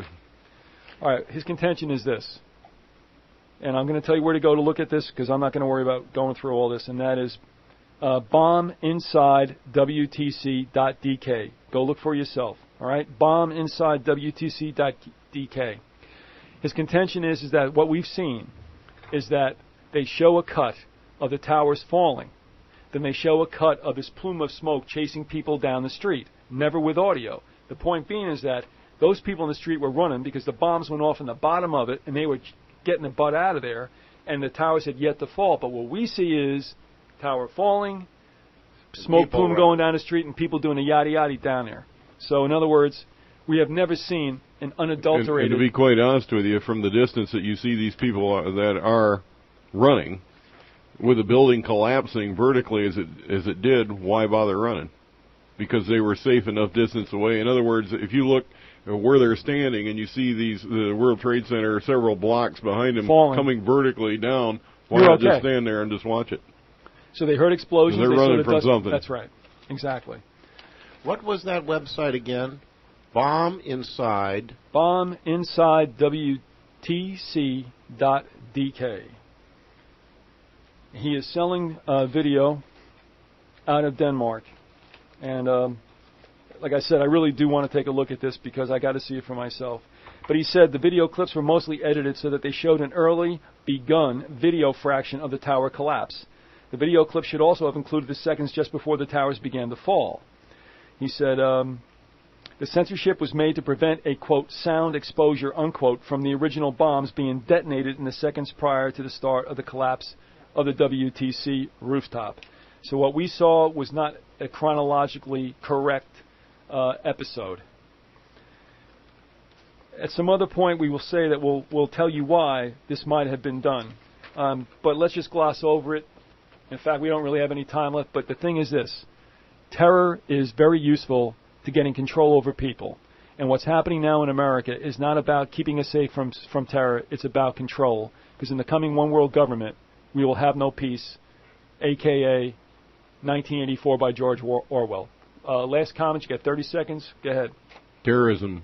Speaker 1: All right, his contention is this, and I'm going to tell you where to go to look at this because I'm not going to worry about going through all this, and that is bombinsidewtc.dk. Go look for yourself. All right, bombinsidewtc.dk. His contention is that what we've seen is that they show a cut of the towers falling. Then they show a cut of this plume of smoke chasing people down the street, never with audio. The point being is that those people in the street were running because the bombs went off in the bottom of it, and they were getting the butt out of there, and the towers had yet to fall. But what we see is tower falling, smoke plume going down the street, and people doing a yada yada down there. So, in other words, we have never seen an unadulterated...
Speaker 3: And to be quite honest with you, from the distance that you see these people that are running, with the building collapsing vertically as it did, why bother running? Because they were safe enough distance away. In other words, if you look where they're standing and you see the World Trade Center several blocks behind them coming vertically down, why not just stand there and just watch it?
Speaker 1: So they heard explosions.
Speaker 3: They're running from something.
Speaker 1: That's right. Exactly.
Speaker 2: What was that website again?
Speaker 1: bombinsidewtc.dk. He is selling video out of Denmark. And like I said, I really do want to take a look at this because I got to see it for myself. But he said the video clips were mostly edited so that they showed an early begun video fraction of the tower collapse. The video clip should also have included the seconds just before the towers began to fall. He said the censorship was made to prevent a, quote, sound exposure, unquote, from the original bombs being detonated in the seconds prior to the start of the collapse of the WTC rooftop. So what we saw was not a chronologically correct episode. At some other point, we will say that we'll tell you why this might have been done. But let's just gloss over it. In fact, we don't really have any time left. But the thing is this. Terror is very useful to getting control over people. And what's happening now in America is not about keeping us safe from terror. It's about control. Because in the coming one world government, we will have no peace, a.k.a. 1984 by George Orwell. Last comment, you got 30 seconds. Go ahead.
Speaker 3: Terrorism.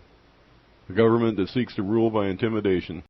Speaker 3: A government that seeks to rule by intimidation.